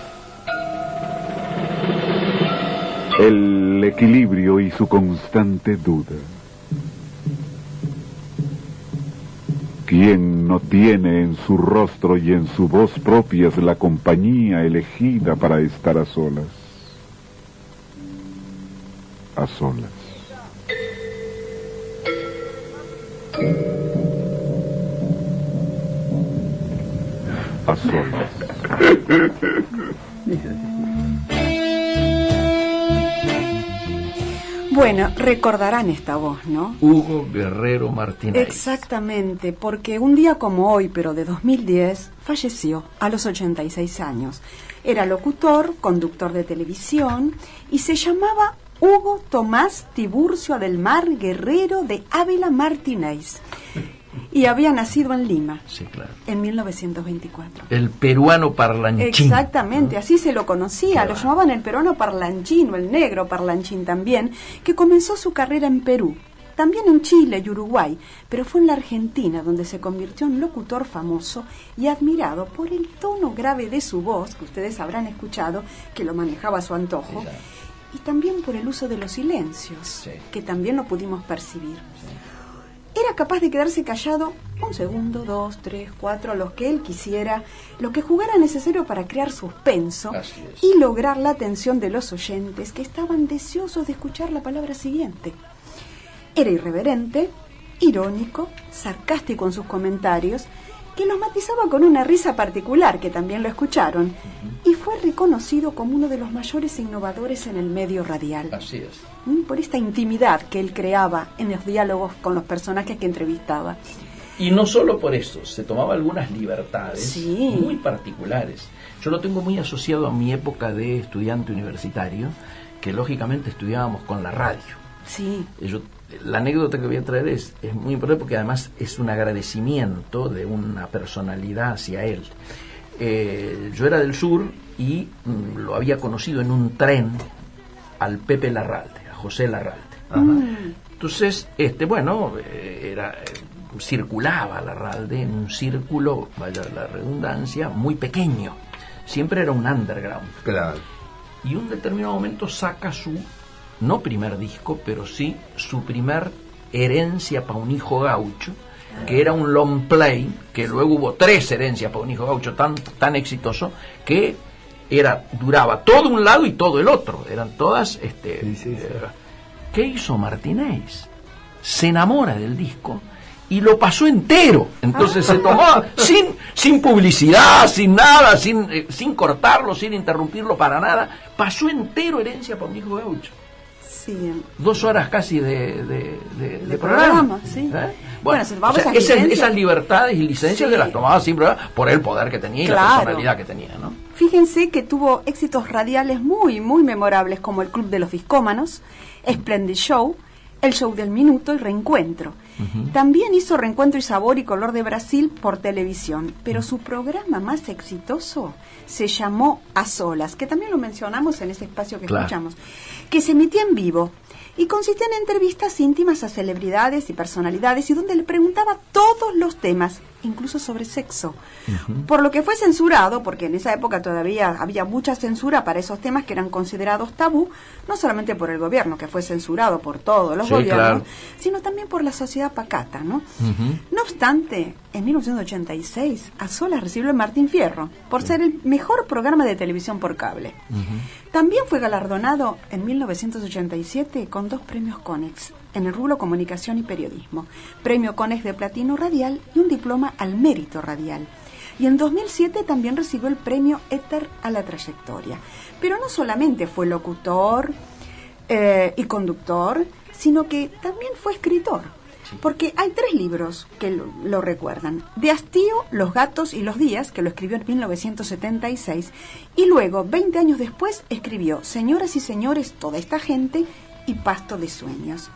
El equilibrio y su constante duda. ¿Quién no tiene en su rostro y en su voz propias la compañía elegida para estar a solas? A solas. A solas. Bueno, recordarán esta voz, ¿no? Hugo Guerrero Martínez. Exactamente, porque un día como hoy, pero de 2010, falleció a los 86 años. Era locutor, conductor de televisión y se llamaba Hugo Tomás Tiburcio Adelmar Guerrero de Ávila Martínez. Y había nacido en Lima, sí, claro, en 1924. El peruano parlanchín. Exactamente, ¿no? Así se lo conocía, lo llamaban el peruano parlanchín o el negro parlanchín también, que comenzó su carrera en Perú, también en Chile y Uruguay, pero fue en la Argentina donde se convirtió en locutor famoso y admirado por el tono grave de su voz, que ustedes habrán escuchado, que lo manejaba a su antojo, y también por el uso de los silencios, que también lo pudimos percibir. Era capaz de quedarse callado un segundo, 2, 3, 4, los que él quisiera, lo que jugara necesario para crear suspenso y lograr la atención de los oyentes que estaban deseosos de escuchar la palabra siguiente. Era irreverente, irónico, sarcástico en sus comentarios, que los matizaba con una risa particular, que también lo escucharon, y fue reconocido como uno de los mayores innovadores en el medio radial. Así es. Por esta intimidad que él creaba en los diálogos con los personajes que entrevistaba. Y no solo por eso, se tomaba algunas libertades muy particulares. Yo lo tengo muy asociado a mi época de estudiante universitario, que lógicamente estudiábamos con la radio. Sí. La anécdota que voy a traer es muy importante porque además es un agradecimiento de una personalidad hacia él. Yo era del sur y lo había conocido en un tren al Pepe Larralde, a José Larralde. Entonces, circulaba Larralde en un círculo, vaya la redundancia, muy pequeño. Siempre era un underground. Claro. Y un determinado momento saca su, no primer disco, pero sí su primer herencia para un hijo gaucho, que era un long play, que luego hubo 3 herencias para un hijo gaucho tan exitoso, que duraba todo un lado y todo el otro, eran todas ¿qué hizo Martínez? Se enamora del disco y lo pasó entero, entonces se tomó sin publicidad, sin nada, sin cortarlo, sin interrumpirlo para nada, pasó entero herencia para un hijo gaucho. casi... 2 horas casi de programa. Sí. Bueno, o sea, esas libertades y licencias de las tomaba sin problema por el poder que tenía y la personalidad que tenía, ¿no? Fíjense que tuvo éxitos radiales muy, muy memorables, como el Club de los Discómanos, Splendid Show, El Show del Minuto y Reencuentro. También hizo Reencuentro y Sabor y Color de Brasil por televisión, pero su programa más exitoso se llamó A Solas, que también lo mencionamos en ese espacio que escuchamos, que se emitía en vivo y consistía en entrevistas íntimas a celebridades y personalidades y donde le preguntaba todos los temas, incluso sobre sexo. Por lo que fue censurado, porque en esa época todavía había mucha censura para esos temas que eran considerados tabú, no solamente por el gobierno, que fue censurado por todos los gobiernos, sino también por la sociedad pacata, ¿no? No obstante, en 1986, A Solas recibió el Martín Fierro por ser el mejor programa de televisión por cable. También fue galardonado en 1987 con 2 premios Conex en el rubro Comunicación y Periodismo, Premio Conex de Platino Radial y un diploma al Mérito Radial. Y en 2007 también recibió el Premio Éter a la Trayectoria. Pero no solamente fue locutor y conductor, sino que también fue escritor. Porque hay 3 libros que lo recuerdan. De hastío, Los gatos y los días, que lo escribió en 1976. Y luego, 20 años después, escribió Señoras y señores, toda esta gente y Pasto de sueños.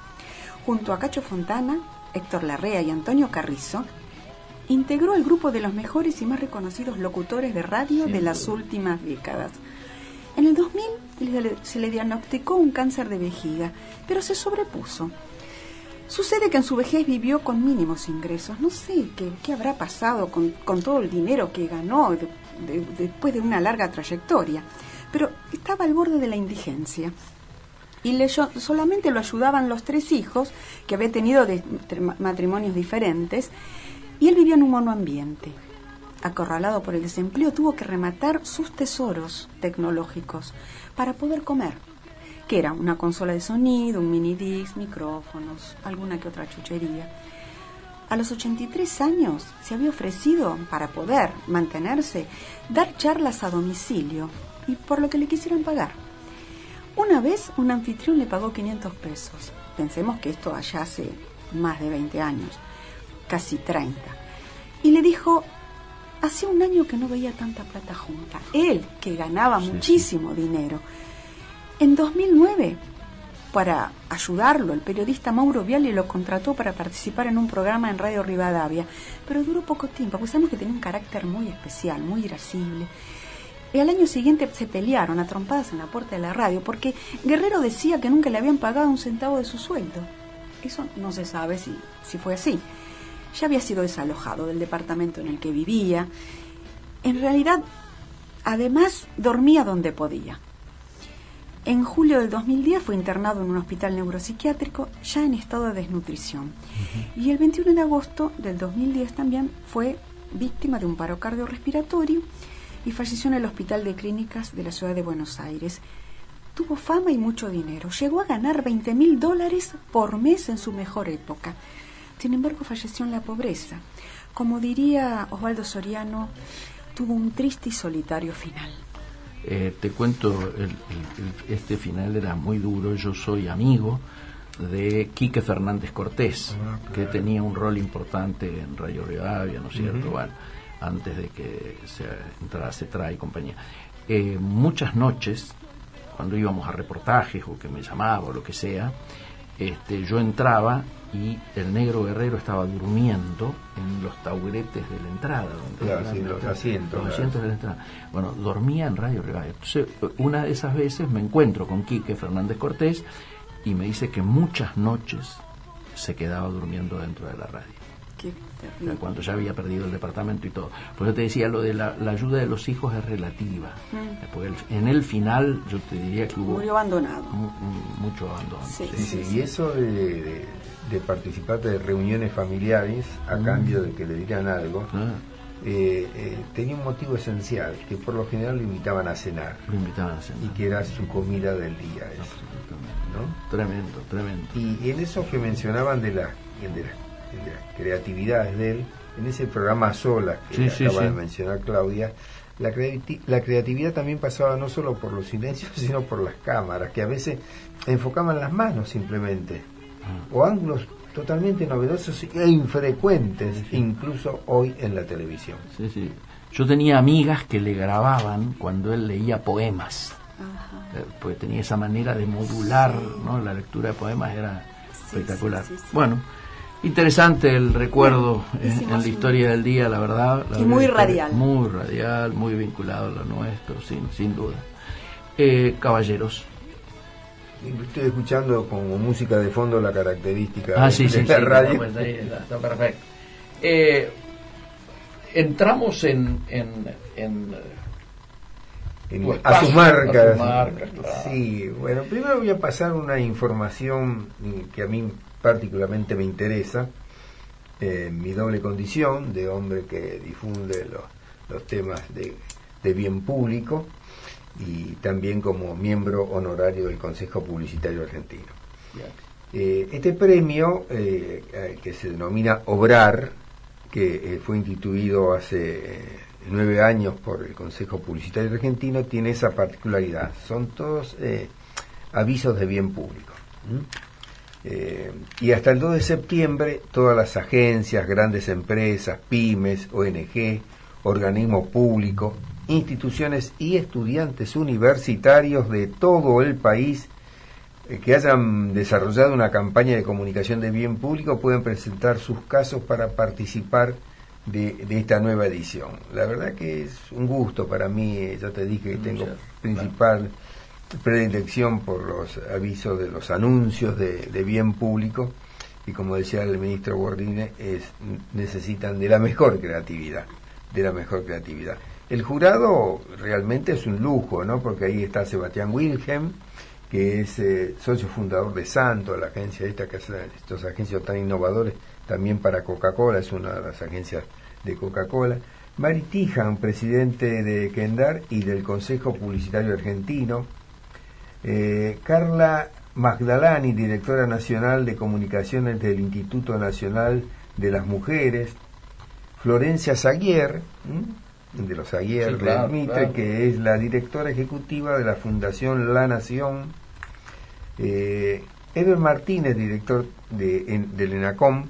Junto a Cacho Fontana, Héctor Larrea y Antonio Carrizo, integró el grupo de los mejores y más reconocidos locutores de radio de las últimas décadas. En el 2000 se le diagnosticó un cáncer de vejiga, pero se sobrepuso. Sucede que en su vejez vivió con mínimos ingresos. No sé qué habrá pasado con todo el dinero que ganó después de una larga trayectoria, pero estaba al borde de la indigencia. Y solamente lo ayudaban los 3 hijos, que había tenido de matrimonios diferentes, y él vivía en un monoambiente. Acorralado por el desempleo, tuvo que rematar sus tesoros tecnológicos para poder comer, que era una consola de sonido, un mini disc, micrófonos, alguna que otra chuchería. A los 83 años se había ofrecido, para poder mantenerse, dar charlas a domicilio, y por lo que le quisieran pagar. Una vez un anfitrión le pagó 500 pesos. Pensemos que esto allá hace más de 20 años, casi 30. Y le dijo, hacía un año que no veía tanta plata junta. Él, que ganaba muchísimo dinero. En 2009, para ayudarlo, el periodista Mauro Viale lo contrató para participar en un programa en Radio Rivadavia, pero duró poco tiempo, porque sabemos que tenía un carácter muy especial, muy irascible. Y al año siguiente se pelearon a trompadas en la puerta de la radio, porque Guerrero decía que nunca le habían pagado un centavo de su sueldo. Eso no se sabe si fue así. Ya había sido desalojado del departamento en el que vivía. En realidad, además, dormía donde podía. En julio del 2010 fue internado en un hospital neuropsiquiátrico ya en estado de desnutrición. Y el 21 de agosto del 2010 también fue víctima de un paro cardiorrespiratorio y falleció en el Hospital de Clínicas de la ciudad de Buenos Aires. Tuvo fama y mucho dinero. Llegó a ganar $20.000 por mes en su mejor época. Sin embargo, falleció en la pobreza. Como diría Osvaldo Soriano, tuvo un triste y solitario final. Te cuento, este final era muy duro. Yo soy amigo de Quique Fernández Cortés, que tenía un rol importante en Radio Rivadavia, ¿no es cierto? Bueno, antes de que se entrara Cetra y compañía. Muchas noches, cuando íbamos a reportajes o que me llamaba o lo que sea, yo entraba y el negro Guerrero estaba durmiendo en los taburetes de la entrada, donde los asientos de la entrada. Bueno, dormía en Radio Rivadavia. Entonces, una de esas veces me encuentro con Quique Fernández Cortés y me dice que muchas noches se quedaba durmiendo dentro de la radio. Qué terrible. Cuando ya había perdido el departamento y todo. Por eso te decía, lo de la ayuda de los hijos es relativa. Porque en el final yo te diría que hubo... Murió abandonado. Mucho abandono. Sí. Y eso de participar de reuniones familiares a cambio de que le dieran algo, tenía un motivo esencial, que por lo general lo invitaban a cenar. Y que era su comida del día. ¿No? Tremendo. Y en eso que mencionaban de las creatividades de él, en ese programa Solas que acaba de mencionar Claudia, la creatividad también pasaba no solo por los silencios, sino por las cámaras, que a veces enfocaban las manos simplemente, o ángulos totalmente novedosos e infrecuentes, incluso hoy en la televisión. Sí, sí. Yo tenía amigas que le grababan cuando él leía poemas, porque tenía esa manera de modular, ¿no? La lectura de poemas era espectacular. Sí. Bueno, interesante el recuerdo en la historia del día, la verdad. Y muy radial. Muy radial, muy vinculado a lo nuestro, sin duda. Caballeros. Estoy escuchando como música de fondo la característica de la radio. Pues ahí está perfecto. Entramos a sus marcas. Claro. Sí, bueno, primero voy a pasar una información que a mí particularmente me interesa, mi doble condición de hombre que difunde los temas de bien público y también como miembro honorario del Consejo Publicitario Argentino. Este premio, que se denomina Obrar, que fue instituido hace 9 años por el Consejo Publicitario Argentino, tiene esa particularidad. Son todos avisos de bien público. Y hasta el 2 de septiembre, todas las agencias, grandes empresas, pymes, ONG, organismos públicos, instituciones y estudiantes universitarios de todo el país que hayan desarrollado una campaña de comunicación de bien público pueden presentar sus casos para participar de esta nueva edición. La verdad que es un gusto para mí. Ya te dije que tengo principal predilección por los avisos de los anuncios de bien público, y como decía el ministro Guardini, necesitan de la mejor creatividad. El jurado realmente es un lujo, ¿no? Porque ahí está Sebastián Wilhelm, que es socio fundador de Santo, la agencia esta que hace estos agencias tan innovadores también para Coca-Cola, es una de las agencias de Coca-Cola. Mari Tijan, presidente de Kendar y del Consejo Publicitario Argentino. Carla Magdalani, directora nacional de comunicaciones del Instituto Nacional de las Mujeres. Florencia Zaguier, de los Zaguier, sí, claro, Mitre, que es la directora ejecutiva de la Fundación La Nación. Eber Martínez, director del ENACOM.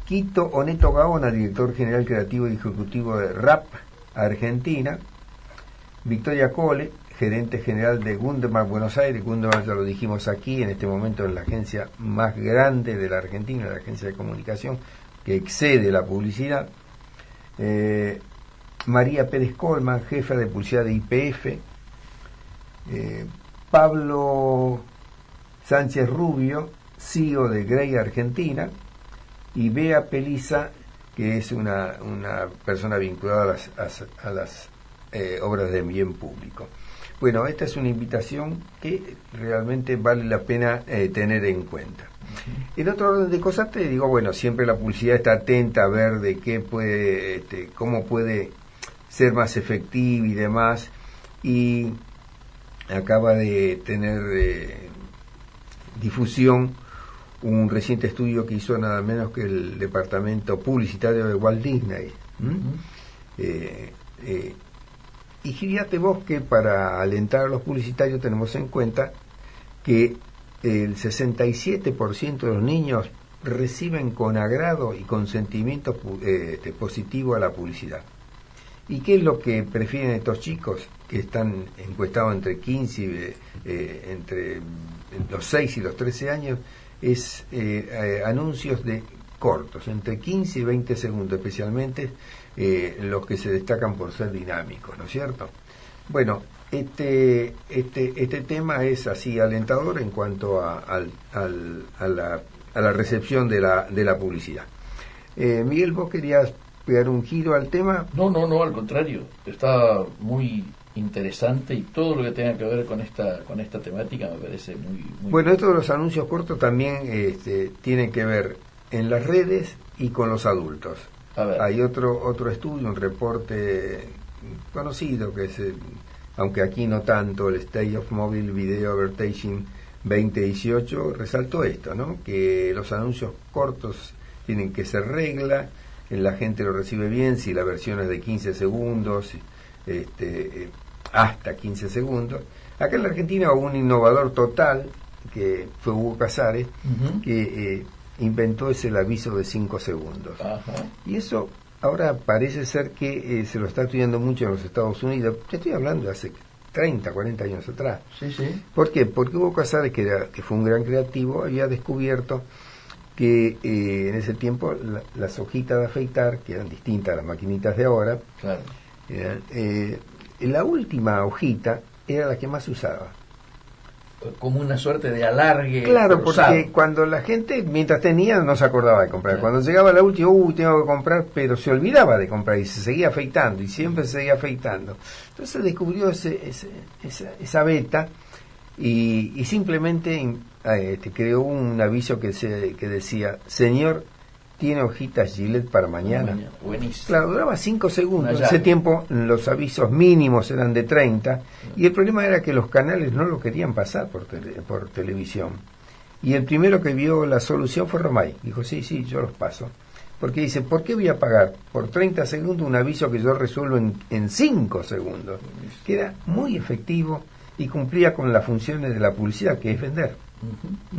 Quito Oneto Gaona, director general creativo y ejecutivo de RAP Argentina. Victoria Cole, gerente general de Gunderman Buenos Aires. Gunderman, ya lo dijimos aquí, en este momento es la agencia más grande de la Argentina, la agencia de comunicación que excede la publicidad. María Pérez Colman, jefa de publicidad de YPF. Pablo Sánchez Rubio, CEO de Grey Argentina. Y Bea Peliza, que es una persona vinculada a las obras de bien público. Bueno, esta es una invitación que realmente vale la pena tener en cuenta. En otro orden de cosas te digo, bueno, siempre la publicidad está atenta a ver de qué puede, cómo puede ser más efectiva y demás, y acaba de tener difusión un reciente estudio que hizo nada menos que el departamento publicitario de Walt Disney. Y fíjate vos que para alentar a los publicitarios tenemos en cuenta que el 67% de los niños reciben con agrado y con sentimiento positivo a la publicidad. ¿Y qué es lo que prefieren estos chicos que están encuestados entre 15 entre los 6 y los 13 años? Es anuncios de cortos, entre 15 y 20 segundos, especialmente los que se destacan por ser dinámicos, ¿no es cierto? Bueno, este tema es así alentador en cuanto a la recepción de la publicidad. Miguel, ¿vos querías pegar un giro al tema? No, al contrario, está muy interesante, y todo lo que tenga que ver con esta temática me parece muy bueno. Esto de los anuncios cortos también tiene que ver en las redes y con los adultos. Hay otro estudio, un reporte conocido que es, aunque aquí no tanto, el State of Mobile Video Advertising 2018 resaltó esto, ¿no? Que los anuncios cortos tienen que ser regla la gente lo recibe bien, si la versión es de 15 segundos, hasta 15 segundos. Acá en la Argentina hubo un innovador total, que fue Hugo Casares, que inventó el aviso de 5 segundos. Ajá. Y eso ahora parece ser que se lo está estudiando mucho en los Estados Unidos. Te estoy hablando de hace 30, 40 años atrás. Sí, sí. ¿Por qué? Porque Hugo Casares, que fue un gran creativo, había descubierto que en ese tiempo las hojitas de afeitar, que eran distintas a las maquinitas de ahora, claro, la última hojita era la que más se usaba. Como una suerte de alargue. Claro, forzado. Porque cuando la gente, mientras tenía, no se acordaba de comprar. Claro. Cuando llegaba la última, tengo que comprar, pero se olvidaba de comprar y se seguía afeitando, y siempre se seguía afeitando. Entonces descubrió esa beta y simplemente creó un aviso que decía: señor, tiene hojitas Gillette para mañana. Buenísimo. Claro, duraba 5 segundos. En ese tiempo los avisos mínimos eran de 30 y el problema era que los canales no lo querían pasar por televisión. Y el primero que vio la solución fue Romay. Dijo, sí, yo los paso. Porque dice, ¿por qué voy a pagar por 30 segundos un aviso que yo resuelvo en 5 segundos? Que era muy efectivo y cumplía con las funciones de la publicidad, que es vender.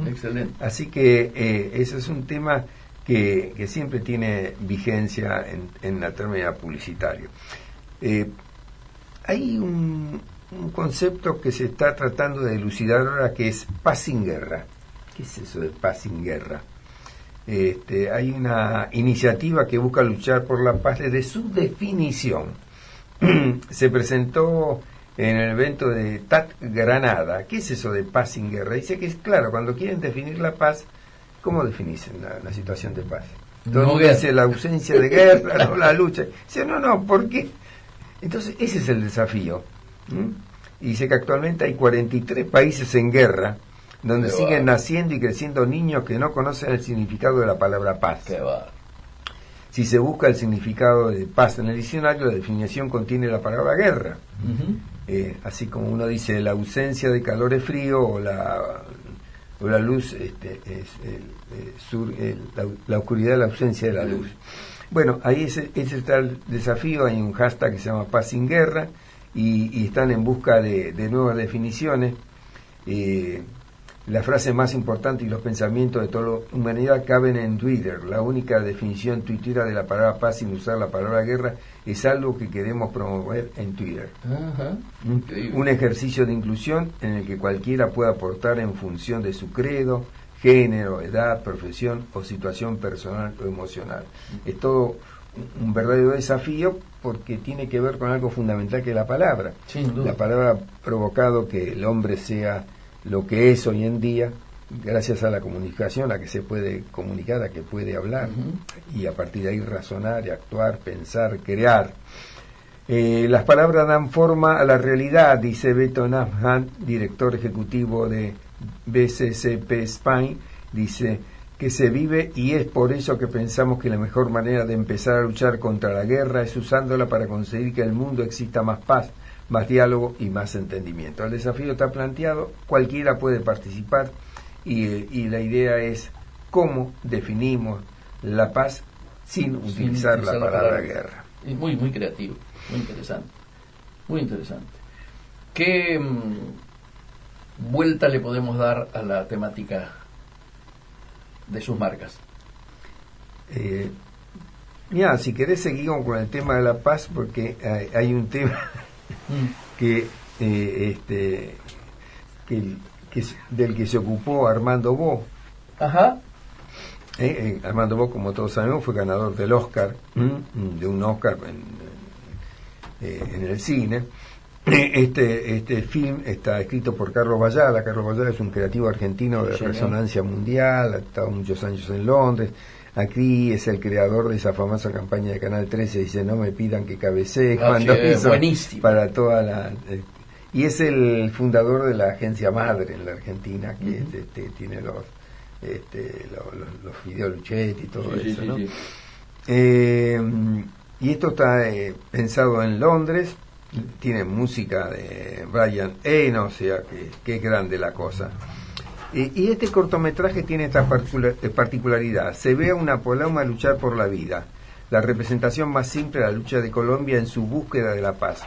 Excelente. Así que ese es un tema que siempre tiene vigencia en la terminología publicitaria. Hay un concepto que se está tratando de elucidar ahora, que es paz sin guerra. ¿Qué es eso de paz sin guerra? Hay una iniciativa que busca luchar por la paz desde su definición. Se presentó en el evento de TAT Granada. ¿Qué es eso de paz sin guerra? Dice que es claro, cuando quieren definir la paz, ¿cómo definís una situación de paz? Todo dice la ausencia de guerra, no la lucha. Dice, no, ¿por qué? Entonces, ese es el desafío. Y dice que actualmente hay 43 países en guerra, donde siguen naciendo y creciendo niños que no conocen el significado de la palabra paz. Si se busca el significado de paz en el diccionario, la definición contiene la palabra guerra. Así como uno dice, la ausencia de calor es frío, o la luz la oscuridad es la ausencia de la luz. Bueno, ahí ese está el desafío. Hay un hashtag que se llama Paz sin Guerra y están en busca de nuevas definiciones. La frase más importante y los pensamientos de toda la humanidad caben en Twitter. La única definición tuitera de la palabra paz sin usar la palabra guerra es algo que queremos promover en Twitter. Un ejercicio de inclusión en el que cualquiera pueda aportar en función de su credo, género, edad, profesión o situación personal o emocional. Es todo un verdadero desafío porque tiene que ver con algo fundamental, que es la palabra. Sin duda. La palabra ha provocado que el hombre sea lo que es hoy en día, gracias a la comunicación, a que se puede comunicar, a que puede hablar, y a partir de ahí razonar, actuar, pensar, crear. Las palabras dan forma a la realidad, dice Beto Nafhan, director ejecutivo de BCCP Spain, dice que se vive y es por eso que pensamos que la mejor manera de empezar a luchar contra la guerra es usándola para conseguir que en el mundo exista más paz, más diálogo y más entendimiento. El desafío está planteado, cualquiera puede participar y la idea es cómo definimos la paz sin utilizar la palabra guerra. Es muy creativo, muy interesante, muy interesante. ¿Qué vuelta le podemos dar a la temática de sus marcas? Mira, si querés seguimos con el tema de la paz, porque hay un tema que del que se ocupó Armando Bo. Ajá. Armando Bo, como todos sabemos, fue ganador del Oscar, de un Oscar en el cine. Este film está escrito por Carlos Vallada. Carlos Vallada es un creativo argentino de resonancia mundial, ha estado muchos años en Londres. Aquí es el creador de esa famosa campaña de Canal 13, dice, no me pidan que cabecee, cuando hizo para toda la... y es el fundador de la agencia madre en la Argentina, que tiene los Fideo Luchetti y todo eso, ¿no? Y esto está pensado en Londres, tiene música de Brian Eno, o sea que es grande la cosa. Y este cortometraje tiene esta particularidad. Se ve a una paloma luchar por la vida. la representación más simple de la lucha de Colombia en su búsqueda de la paz,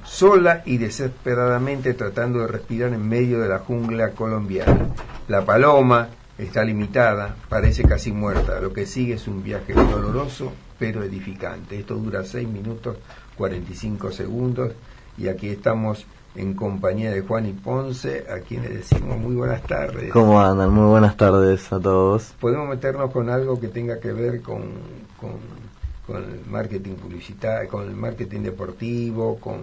sola y desesperadamente tratando de respirar en medio de la jungla colombiana. La paloma está limitada, parece casi muerta. Lo que sigue es un viaje doloroso pero edificante. Esto dura 6 minutos 45 segundos y aquí estamos en compañía de Juan y Ponce, a quienes decimos muy buenas tardes. ¿Cómo andan? Muy buenas tardes a todos. ¿Podemos meternos con algo que tenga que ver con el marketing publicitario, con el marketing deportivo, con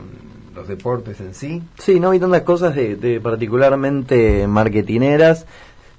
los deportes en sí? Sí, no hay tantas cosas de particularmente marketineras.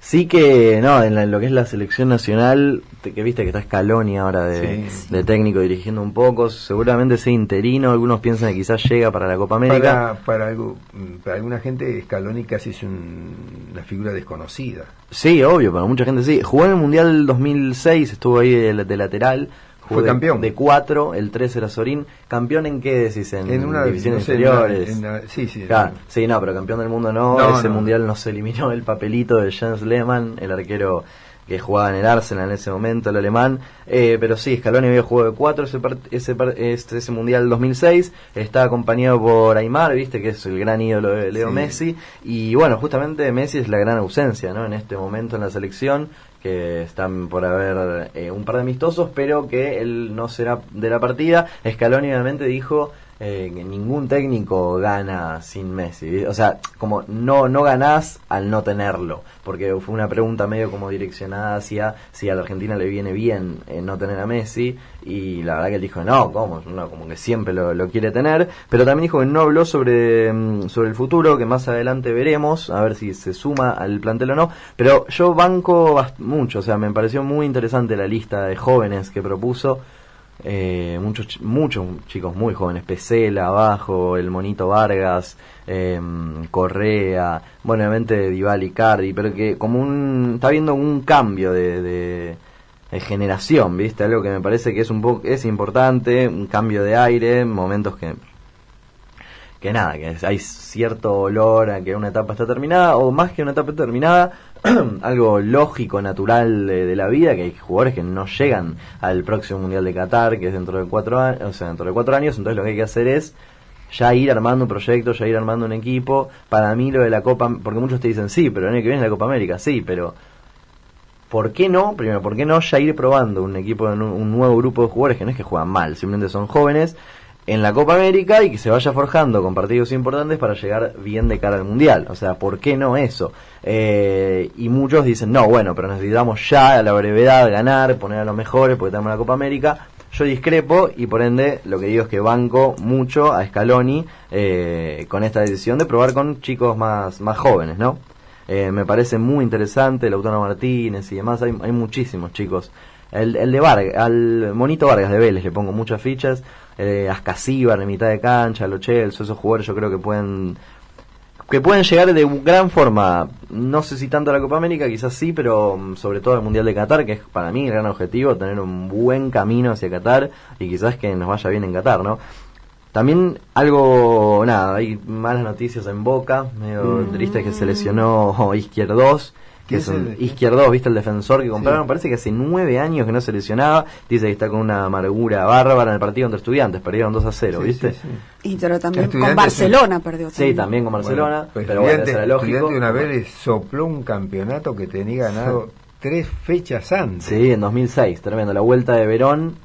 Sí que, no, en lo que es la selección nacional, que viste que está Scaloni ahora de técnico dirigiendo un poco, seguramente sea interino, algunos piensan que quizás llega para la Copa América. Para alguna gente Scaloni casi es una figura desconocida. Sí, obvio, para mucha gente sí. Jugó en el Mundial 2006, estuvo ahí de lateral. Fue campeón. De 4, el 3 era Sorín. ¿Campeón en qué decís? ¿En una divisiones inferiores? Sí, no, pero campeón del mundo no. Ese mundial no se eliminó el papelito de Jens Lehmann, el arquero que jugaba en el Arsenal en ese momento, el alemán. Pero sí, Scaloni había jugado de 4 ese mundial 2006. Está acompañado por Aimar, viste, que es el gran ídolo de Leo Messi. Y bueno, justamente Messi es la gran ausencia, ¿no? En este momento en la selección, que están por haber un par de amistosos, pero que él no será de la partida. Scaloni obviamente dijo que ningún técnico gana sin Messi, o sea, como no ganás al no tenerlo, porque fue una pregunta medio como direccionada hacia si a la Argentina le viene bien no tener a Messi, y la verdad que él dijo no, como que siempre lo quiere tener, pero también dijo que no habló sobre el futuro, que más adelante veremos, a ver si se suma al plantel o no, pero yo banco mucho, o sea, me pareció muy interesante la lista de jóvenes que propuso. Muchos chicos muy jóvenes, Pesela abajo, el Monito Vargas, Correa, bueno, obviamente Dybala, Icardi, pero que como está habiendo un cambio de generación, ¿viste? Algo que me parece que es importante, un cambio de aire, momentos que nada, que hay cierto olor a que una etapa está terminada, o más que una etapa terminada, algo lógico, natural de la vida, que hay jugadores que no llegan al próximo Mundial de Qatar, que es dentro de 4 años, entonces lo que hay que hacer es ya ir armando un proyecto, ya ir armando un equipo. Para mí lo de la Copa, porque muchos te dicen, sí, pero el año que viene es la Copa América, sí, pero ¿por qué no? Primero, ¿por qué no ya ir probando un equipo, un nuevo grupo de jugadores que no es que juegan mal, simplemente son jóvenes, en la Copa América, y que se vaya forjando con partidos importantes para llegar bien de cara al Mundial? O sea, ¿por qué no eso? Y muchos dicen, no, bueno, pero necesitamos ya a la brevedad ganar, poner a los mejores porque tenemos la Copa América. Yo discrepo, y por ende lo que digo es que banco mucho a Scaloni con esta decisión de probar con chicos más jóvenes, ¿no? Me parece muy interesante, Lautaro Martínez y demás, hay muchísimos chicos. El de Vargas, al Monito Vargas de Vélez le pongo muchas fichas, Ascasíbar en mitad de cancha, Lo Celso, esos jugadores yo creo que pueden llegar de gran forma, no sé si tanto a la Copa América, quizás sí, pero sobre todo al Mundial de Qatar, que es para mí el gran objetivo, tener un buen camino hacia Qatar, y quizás que nos vaya bien en Qatar, ¿no? También hay malas noticias en Boca, medio triste, que se lesionó Izquierdos, que es un Izquierdos, ¿viste? El defensor que compraron, parece que hace 9 años que no se lesionaba, dice que está con una amargura bárbara en el partido contra Estudiantes, perdieron 2-0, ¿viste? Y pero también con Barcelona perdió. Sí, también con Barcelona, pero bueno, eso era lógico. Estudiantes una vez le sopló un campeonato que tenía ganado 3 fechas antes. Sí, en 2006, tremendo, la vuelta de Verón.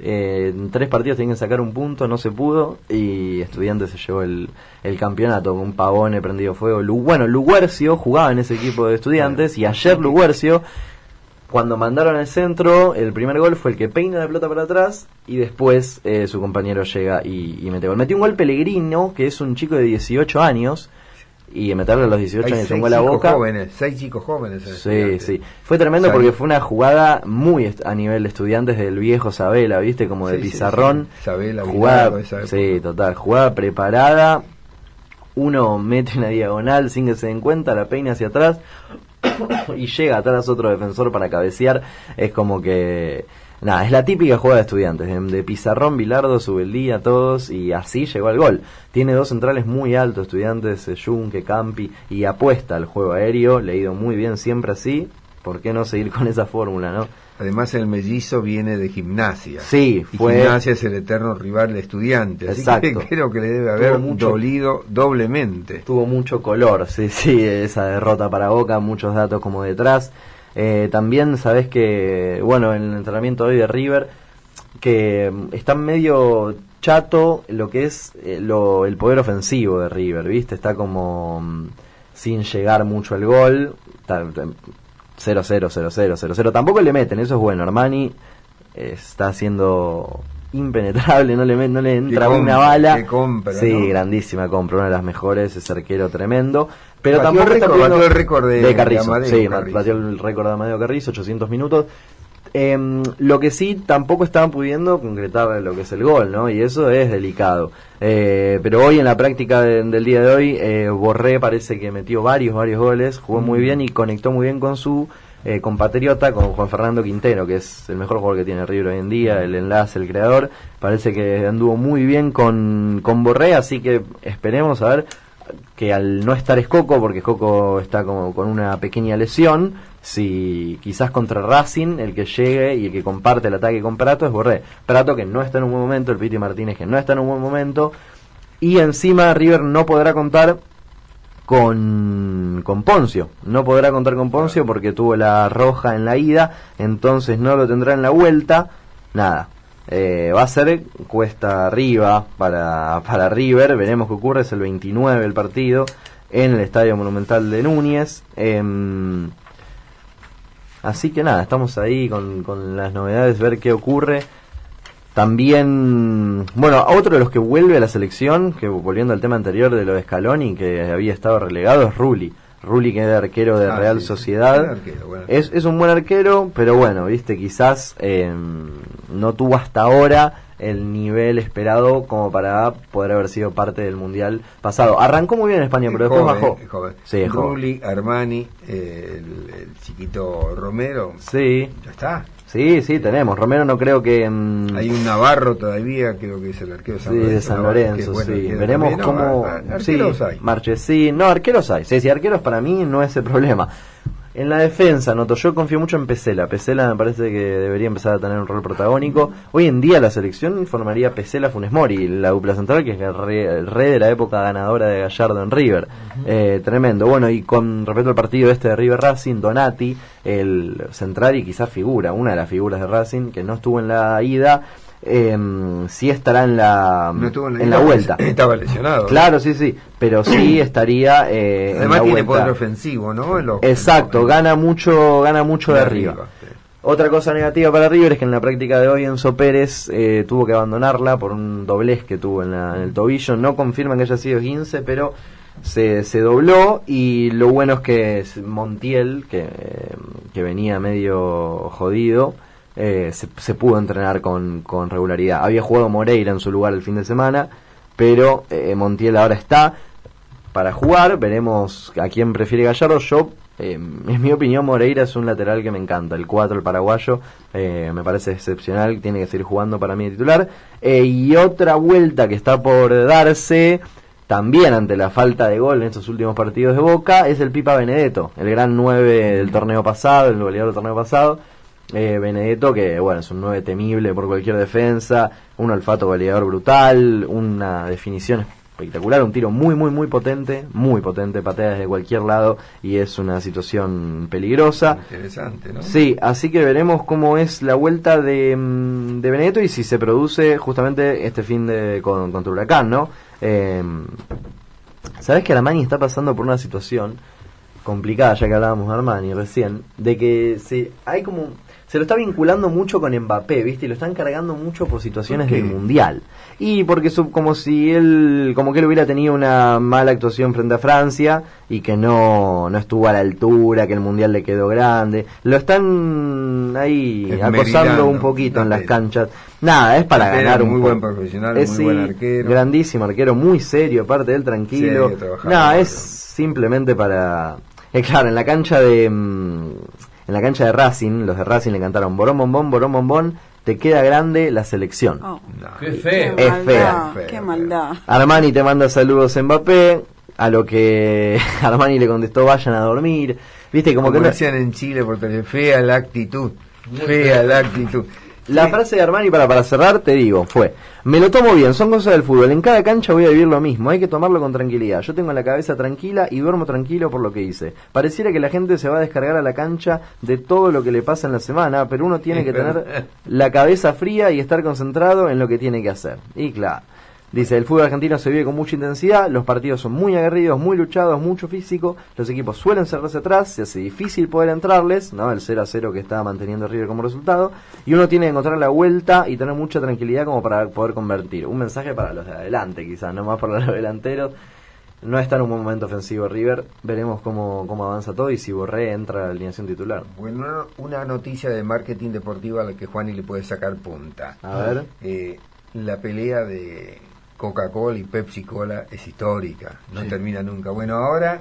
En 3 partidos tenían que sacar un punto, no se pudo, y Estudiantes se llevó el campeonato con Pavone prendido fuego. Luguercio jugaba en ese equipo de Estudiantes, y ayer Luguercio, cuando mandaron al centro, el primer gol fue el que peina la pelota para atrás, y después su compañero llega y mete gol. Metió un gol Pellegrino, que es un chico de 18 años, y meterle a los 18 años en la boca. 6 chicos jóvenes. Sí. Fue tremendo porque fue una jugada muy a nivel de Estudiantes del viejo Sabela, ¿viste? Como de pizarrón. Sabela, jugada, total. Jugada preparada. Uno mete una diagonal sin que se den cuenta, la peina hacia atrás y llega atrás otro defensor para cabecear. Es como que... Nada, es la típica jugada de Estudiantes, de pizarrón, Bilardo, Subeldía, todos, y así llegó al gol. Tiene 2 centrales muy altos, Estudiantes, Junque, Campi, y apuesta al juego aéreo, le ha ido muy bien siempre así, ¿por qué no seguir con esa fórmula, no? Además el mellizo viene de Gimnasia. Sí, y fue... Gimnasia es el eterno rival de Estudiantes. Así Exacto. que creo que le debe haber dolido doblemente. Tuvo mucho color, sí, esa derrota para Boca, muchos datos como detrás. También sabés que, bueno, en el entrenamiento hoy de River, que está medio chato lo que es el poder ofensivo de River, ¿viste? Está como sin llegar mucho al gol, 0-0, 0-0, 0-0. Tampoco le meten, eso es bueno. Armani está siendo impenetrable, no le entra una bala. Qué compra, sí, ¿no? Grandísima compra, una de las mejores, ese arquero tremendo. Pero batió tampoco está pudiendo... batió el récord de Carrizo. Amadeo Sí, Carrizo. batió el récord de Amadeo Carrizo, 800 minutos. Lo que sí tampoco estaban pudiendo concretar lo que es el gol, ¿no? Y eso es delicado. Pero hoy en la práctica del día de hoy, Borré parece que metió varios goles, jugó muy bien y conectó muy bien con su compatriota, con Juan Fernando Quintero, que es el mejor jugador que tiene River hoy en día, el enlace, el creador. Parece que anduvo muy bien con Borré, así que esperemos a ver que al no estar Escoco, porque Escoco está como con una pequeña lesión, si quizás contra Racing el que llegue y el que comparte el ataque con Prato es Borré. Prato que no está en un buen momento, el Piti Martínez que no está en un buen momento, y encima River no podrá contar con Poncio, no podrá contar con Poncio porque tuvo la roja en la ida, entonces no lo tendrá en la vuelta, nada. Va a ser cuesta arriba para River, veremos qué ocurre, es el 29 el partido en el Estadio Monumental de Núñez. Así que nada, estamos ahí con las novedades, ver qué ocurre. También, bueno, otro de los que vuelve a la selección, que volviendo al tema anterior de lo de Scaloni, que había estado relegado, es Rulli, que era arquero de Real Sociedad. Buen arquero, bueno. Es un buen arquero, pero bueno, viste, quizás no tuvo hasta ahora el nivel esperado como para poder haber sido parte del Mundial pasado. Arrancó muy bien en España, pero después bajó. Joven. Sí, Rulli, Armani, el chiquito Romero. Sí. Ya está. Sí, tenemos. Romero no creo que... Hay un Navarro todavía, creo que es el arquero de San Lorenzo. Sí. Veremos cómo... Arqueros hay. Marchesín, no, arqueros hay. Sí, arqueros para mí no es el problema. En la defensa, yo confío mucho en Pesela. Pesela me parece que debería empezar a tener un rol protagónico. Hoy en día la selección formaría Pesela Funes Mori, la dupla central, que es el rey de la época ganadora de Gallardo en River. Tremendo. Bueno, y con respecto al partido de River Racing, Donati, el central y quizás una de las figuras de Racing, que no estuvo en la ida, sí estará en la vuelta. Estaba lesionado. Claro, sí, pero sí estaría en la además tiene vuelta. poder ofensivo, ¿no? Exacto, gana mucho de arriba. Sí. Otra cosa negativa para River es que en la práctica de hoy Enzo Pérez tuvo que abandonarla por un doblez que tuvo en el tobillo. No confirman que haya sido 15, pero se dobló, y lo bueno es que Montiel, que venía medio jodido, se pudo entrenar con regularidad. Había jugado Moreira en su lugar el fin de semana, pero Montiel ahora está para jugar. Veremos a quién prefiere Gallardo. En mi opinión, Moreira es un lateral que me encanta. El 4, el paraguayo, me parece excepcional. Tiene que seguir jugando para mí de titular. Y otra vuelta que está por darse, también ante la falta de gol en estos últimos partidos de Boca, es el Pipa Benedetto, el gran 9 del torneo pasado, el goleador del torneo pasado. Benedetto, que bueno, es un 9 temible por cualquier defensa, un olfato goleador brutal, una definición espectacular, un tiro muy potente, patea desde cualquier lado y es una situación peligrosa. Interesante, ¿no? Sí, así que veremos cómo es la vuelta de Benedetto y si se produce justamente este fin contra Huracán, ¿no? Sabés que Armani está pasando por una situación complicada, ya que hablábamos de Armani recién, de que se lo está vinculando mucho con Mbappé, ¿viste? Y lo están cargando mucho por situaciones del Mundial. Y porque como que él hubiera tenido una mala actuación frente a Francia y que no estuvo a la altura, que el Mundial le quedó grande. Lo están ahí acosando un poquito en las canchas. Nada, es para ganar un muy buen profesional, muy buen arquero. Grandísimo arquero, muy serio, aparte de él, tranquilo. Nada, es simplemente para... claro, en la cancha de Racing, los de Racing le cantaron Borón Bombón, te queda grande la selección. Oh. No. Qué feo. Es fea. Qué maldad. Armani te manda saludos Mbappé, a lo que Armani le contestó vayan a dormir. Viste, como que decían en Chile, porque fea la actitud. Fea la actitud. La frase de Armani para cerrar, te digo, fue: me lo tomo bien, son cosas del fútbol, en cada cancha voy a vivir lo mismo, hay que tomarlo con tranquilidad, yo tengo la cabeza tranquila y duermo tranquilo por lo que hice. Pareciera que la gente se va a descargar a la cancha de todo lo que le pasa en la semana, pero uno tiene que tener la cabeza fría y estar concentrado en lo que tiene que hacer. Y claro, dice, el fútbol argentino se vive con mucha intensidad, los partidos son muy aguerridos, muy luchados, mucho físico, los equipos suelen cerrarse atrás, se hace difícil poder entrarles, ¿no? El 0-0 que estaba manteniendo River como resultado, y uno tiene que encontrar la vuelta y tener mucha tranquilidad como para poder convertir. Un mensaje para los de adelante, quizás, no más para los delanteros. No está en un buen momento ofensivo River, veremos cómo avanza todo y si Borré entra a la alineación titular. Bueno, una noticia de marketing deportivo a la que Juani le puede sacar punta. A ver. La pelea de Coca-Cola y Pepsi-Cola es histórica, no termina nunca. Bueno, ahora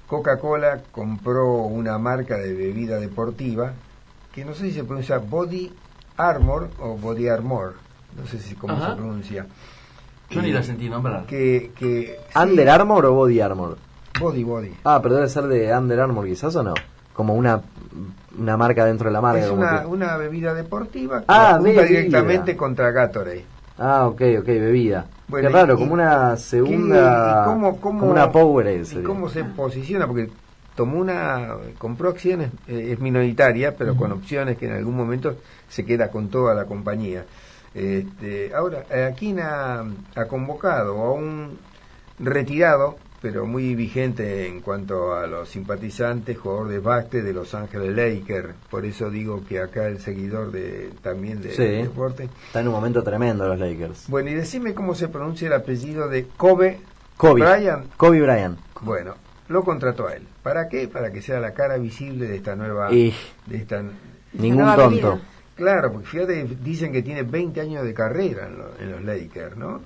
Coca-Cola compró una marca de bebida deportiva que no sé si se pronuncia Body Armor o Body Armor, no sé si cómo se pronuncia. Yo ni la sentí nombrar. ¿Under Armour o Body Armor? Body. Ah, pero debe ser de Under Armour quizás, ¿o no? Como una marca dentro de la marca. Es una bebida deportiva que apunta directamente contra Gatorade. Ah, ok, bebida. Bueno, qué raro, como una segunda... como una Powerade. ¿Y cómo se posiciona? Porque compró acciones, es minoritaria, pero con opciones que en algún momento se queda con toda la compañía. Ahora, Aquina ha convocado a un retirado, pero muy vigente en cuanto a los simpatizantes, jugador de básquet de Los Ángeles Lakers. Por eso digo que acá el seguidor también de deporte está en un momento tremendo los Lakers. Bueno, y decime cómo se pronuncia el apellido de Kobe Bryant. Kobe Bryant. Bueno, lo contrató a él. ¿Para qué? Para que sea la cara visible de esta nueva... Ningún tonto. Claro, porque fíjate, dicen que tiene 20 años de carrera en los Lakers, ¿no?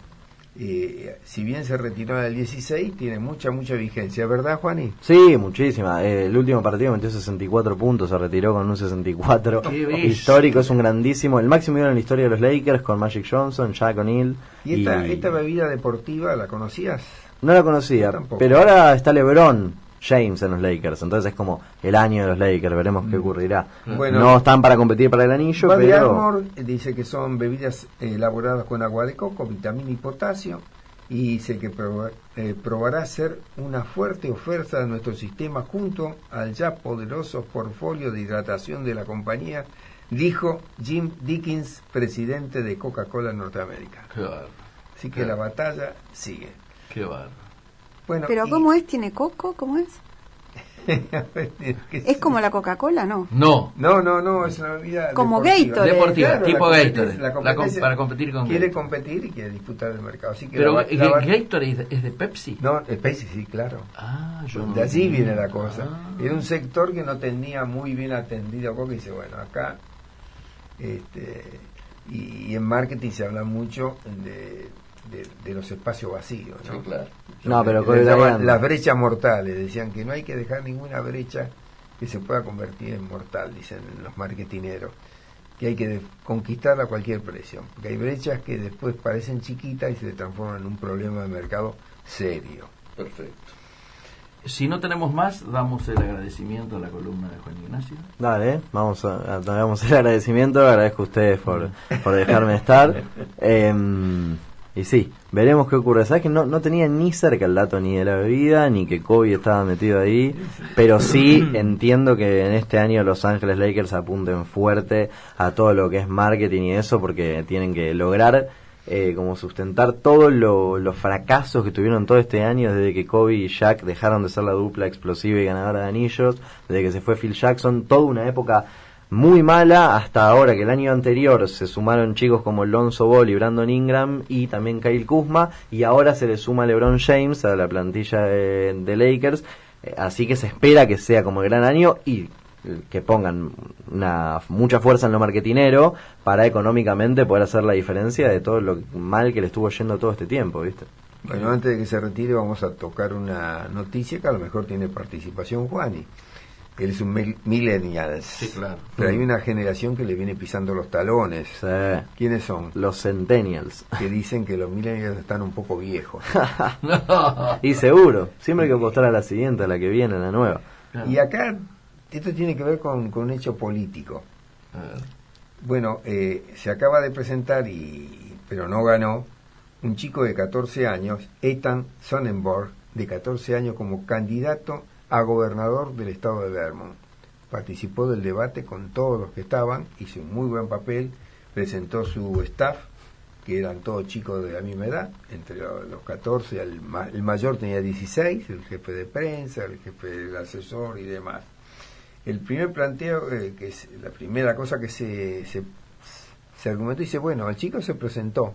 Si bien se retiró en el 16, tiene mucha vigencia, ¿verdad, Juani? Sí, muchísima. El último partido metió 64 puntos, se retiró con un 64 histórico, es un grandísimo, el máximo en la historia de los Lakers, con Magic Johnson, Shaq O'Neal. ¿Y esta bebida deportiva la conocías? No la conocía, pero ahora está LeBron James en los Lakers, entonces es como el año de los Lakers, veremos qué ocurrirá. Bueno, no están para competir para el anillo, Body pero... Armor dice que son bebidas elaboradas con agua de coco, vitamina y potasio, y dice que probará ser una fuerte oferta de nuestro sistema junto al ya poderoso portfolio de hidratación de la compañía, dijo Jim Dickens, presidente de Coca-Cola Norteamérica. Qué bárbaro. Así que la batalla sigue. Qué bárbaro. Bueno, pero ¿cómo es? ¿Tiene coco? ¿Cómo es? ¿Es como la Coca-Cola? No, es una bebida como deportiva. Gatorade. Claro, tipo Gatorade. Para competir con Quiere competir y quiere disputar el mercado. Así que pero Gatorade es de Pepsi. No, es Pepsi, sí, claro. De allí viene la cosa. Era un sector que no tenía muy bien atendido Coca y dice, bueno, acá y en marketing se habla mucho de los espacios vacíos, ¿no? Sí, claro. No, pero las brechas mortales, decían que no hay que dejar ninguna brecha que se pueda convertir en mortal, dicen los marketineros, que hay que conquistarla a cualquier precio, porque hay brechas que después parecen chiquitas y se transforman en un problema de mercado serio. Perfecto. Si no tenemos más, damos el agradecimiento a la columna de Juan Ignacio. Dale, damos el agradecimiento, agradezco a ustedes por dejarme estar. Y sí, veremos qué ocurre. Sabes que no tenía ni cerca el dato ni de la bebida, ni que Kobe estaba metido ahí, pero sí entiendo que en este año Los Ángeles Lakers apunten fuerte a todo lo que es marketing y eso, porque tienen que lograr como sustentar todos los fracasos que tuvieron todo este año, desde que Kobe y Shaq dejaron de ser la dupla explosiva y ganadora de anillos, desde que se fue Phil Jackson, toda una época muy mala hasta ahora, que el año anterior se sumaron chicos como Lonzo Ball y Brandon Ingram y también Kyle Kuzma, y ahora se le suma LeBron James a la plantilla de Lakers, así que se espera que sea como el gran año y que pongan mucha fuerza en lo marketinero para económicamente poder hacer la diferencia de todo lo mal que le estuvo yendo todo este tiempo, ¿viste? Bueno, antes de que se retire vamos a tocar una noticia que a lo mejor tiene participación Juani. Él es un millennial. Sí, claro. Pero hay una generación que le viene pisando los talones. Sí. ¿Quiénes son? Los centennials. Que dicen que los millennials están un poco viejos. Y seguro, siempre hay que apostar a la siguiente, a la que viene, a la nueva. Claro. Y acá esto tiene que ver con un hecho político. Bueno, se acaba de presentar, pero no ganó, un chico de 14 años, Ethan Sonnenborg, de 14 años, como candidato a gobernador del estado de Vermont. Participó del debate con todos los que estaban, hizo un muy buen papel, presentó su staff, que eran todos chicos de la misma edad, entre los 14, el mayor tenía 16, el jefe de prensa, el jefe del asesor y demás. El primer planteo, que es la primera cosa que se argumentó, dice, bueno, el chico se presentó,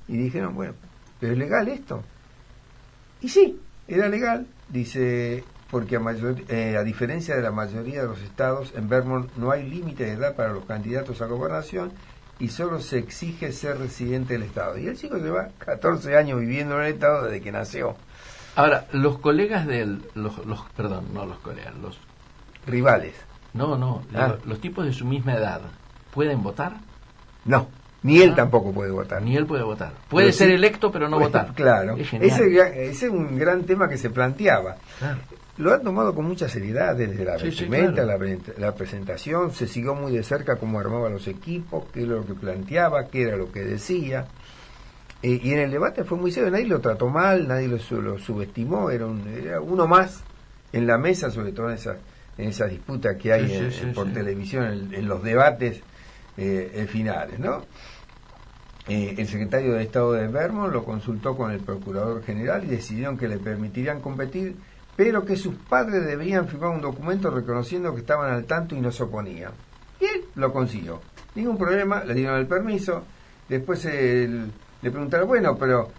y dijeron, bueno, ¿pero es legal esto? Y sí, era legal, dice, porque a diferencia de la mayoría de los estados, en Vermont no hay límite de edad para los candidatos a gobernación y solo se exige ser residente del estado. Y el chico lleva 14 años viviendo en el estado desde que nació. Ahora, los colegas los Rivales. los tipos de su misma edad, ¿pueden votar? No, ni él tampoco puede votar. Ni él puede votar. Puede ser electo, pero no votar. Claro, Es ese es un gran tema que se planteaba. Claro. Lo han tomado con mucha seriedad desde la vestimenta, claro. la presentación, se siguió muy de cerca cómo armaba los equipos, qué era lo que planteaba, qué era lo que decía. Y en el debate fue muy serio, nadie lo trató mal, nadie lo subestimó, era uno más en la mesa, sobre todo en esa disputa que hay por televisión, en los debates finales, ¿no? El secretario de Estado de Vermont lo consultó con el procurador general y decidieron que le permitirían competir, pero que sus padres deberían firmar un documento reconociendo que estaban al tanto y no se oponían. Y él lo consiguió. Ningún problema, le dieron el permiso. Después le preguntaron, bueno, pero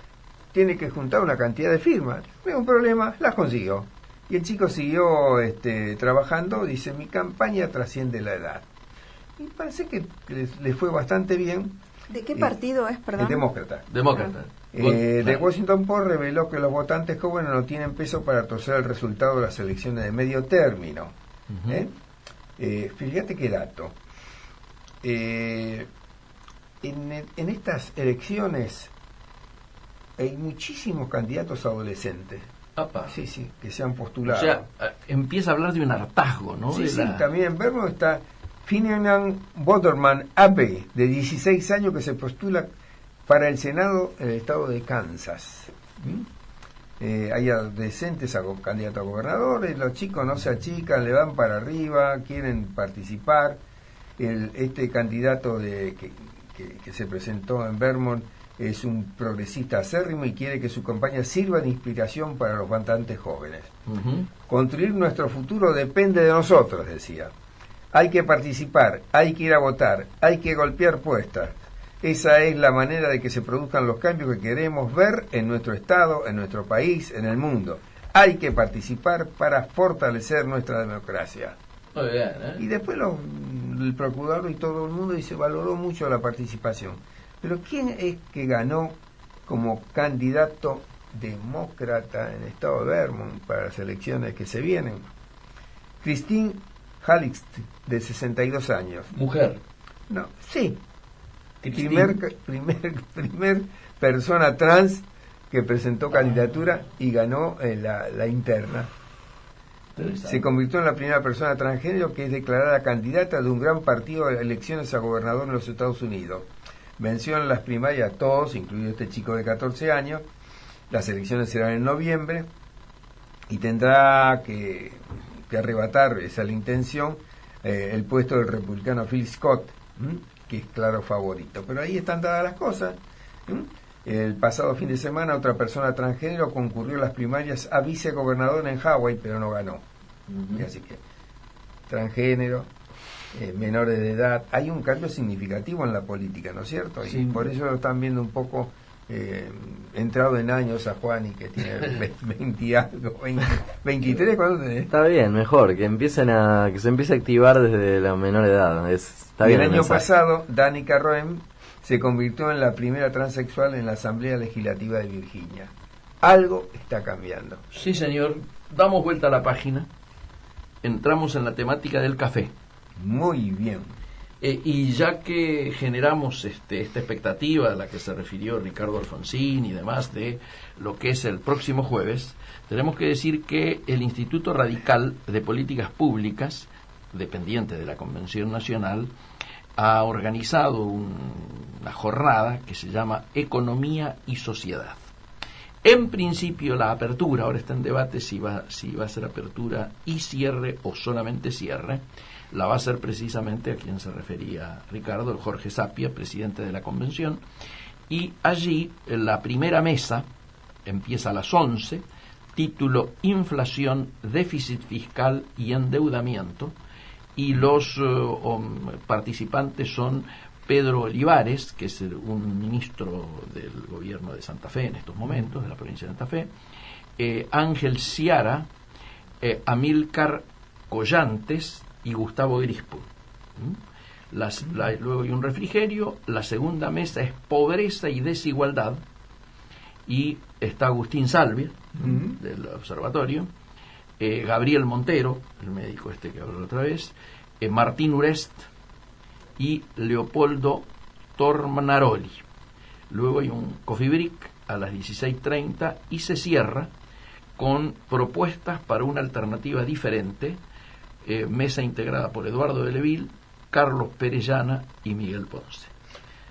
tiene que juntar una cantidad de firmas. Ningún problema, las consiguió. Y el chico siguió trabajando, dice, mi campaña trasciende la edad. Y parece que le fue bastante bien. ¿De qué partido es, perdón? El demócrata. The Washington Post reveló que los votantes jóvenes no tienen peso para torcer el resultado de las elecciones de medio término. Fíjate qué dato. En estas elecciones hay muchísimos candidatos adolescentes. Apa. Sí, que se han postulado. O sea, empieza a hablar de un hartazgo, ¿no? Sí, también en Vermont está Finian Boderman Abbey, de 16 años, que se postula para el Senado en el estado de Kansas. Hay adolescentes candidatos a gobernadores, los chicos no se achican, le van para arriba, quieren participar. Este candidato que se presentó en Vermont es un progresista acérrimo y quiere que su campaña sirva de inspiración para los votantes jóvenes. Construir nuestro futuro depende de nosotros, decía. Hay que participar, hay que ir a votar, hay que golpear puestas. Esa es la manera de que se produzcan los cambios que queremos ver en nuestro estado, en nuestro país, en el mundo. Hay que participar para fortalecer nuestra democracia. Muy bien, Y después el procurador y todo el mundo dice, valoró mucho la participación. Pero ¿quién es que ganó como candidato demócrata en el estado de Vermont para las elecciones que se vienen? Christine Hallix, de 62 años. Mujer. No, sí. Primer persona trans que presentó candidatura y ganó la interna. Se convirtió en la primera persona transgénero que es declarada candidata de un gran partido de elecciones a gobernador en los Estados Unidos. Venció en las primarias a todos, incluido este chico de 14 años. Las elecciones serán en noviembre y tendrá que arrebatar, esa es la intención, el puesto del republicano Phil Scott, que es claro favorito. Pero ahí están dadas las cosas. El pasado fin de semana otra persona transgénero concurrió a las primarias a vicegobernador en Hawái, pero no ganó. Y así que transgénero, menores de edad, hay un cambio significativo en la política, ¿no es cierto? Y por eso lo están viendo un poco entrado en años a Juan, y que tiene 20 algo, 23, ¿cuándo tenés? Está bien, mejor, que se empiece a activar desde la menor edad. Está bien. El año pasado, Danica Roem se convirtió en la primera transexual en la Asamblea Legislativa de Virginia. Algo está cambiando. Sí, señor. Damos vuelta a la página entramos en la temática del café. Muy bien. Y ya que generamos esta expectativa a la que se refirió Ricardo Alfonsín y demás de lo que es el próximo jueves, tenemos que decir que el Instituto Radical de Políticas Públicas, dependiente de la Convención Nacional, ha organizado una jornada que se llama Economía y Sociedad. En principio la apertura, ahora está en debate si va a ser apertura y cierre o solamente cierre, la va a hacer precisamente a quien se refería Ricardo, el Jorge Sapia, presidente de la convención, y allí la primera mesa empieza a las 11, título Inflación, déficit fiscal y endeudamiento, y los participantes son Pedro Olivares, que es un ministro del gobierno de Santa Fe en estos momentos, de la provincia de Santa Fe, Ángel Ciara, Amílcar Collantes y Gustavo Grispo. Luego hay un refrigerio. La segunda mesa es Pobreza y Desigualdad, y está Agustín Salvia, del observatorio, Gabriel Montero, el médico que habló la otra vez, Martín Urest y Leopoldo Tornaroli. Luego hay un coffee break a las 16:30 y se cierra con propuestas para una alternativa diferente, mesa integrada por Eduardo de Leville, Carlos Perellana y Miguel Ponce.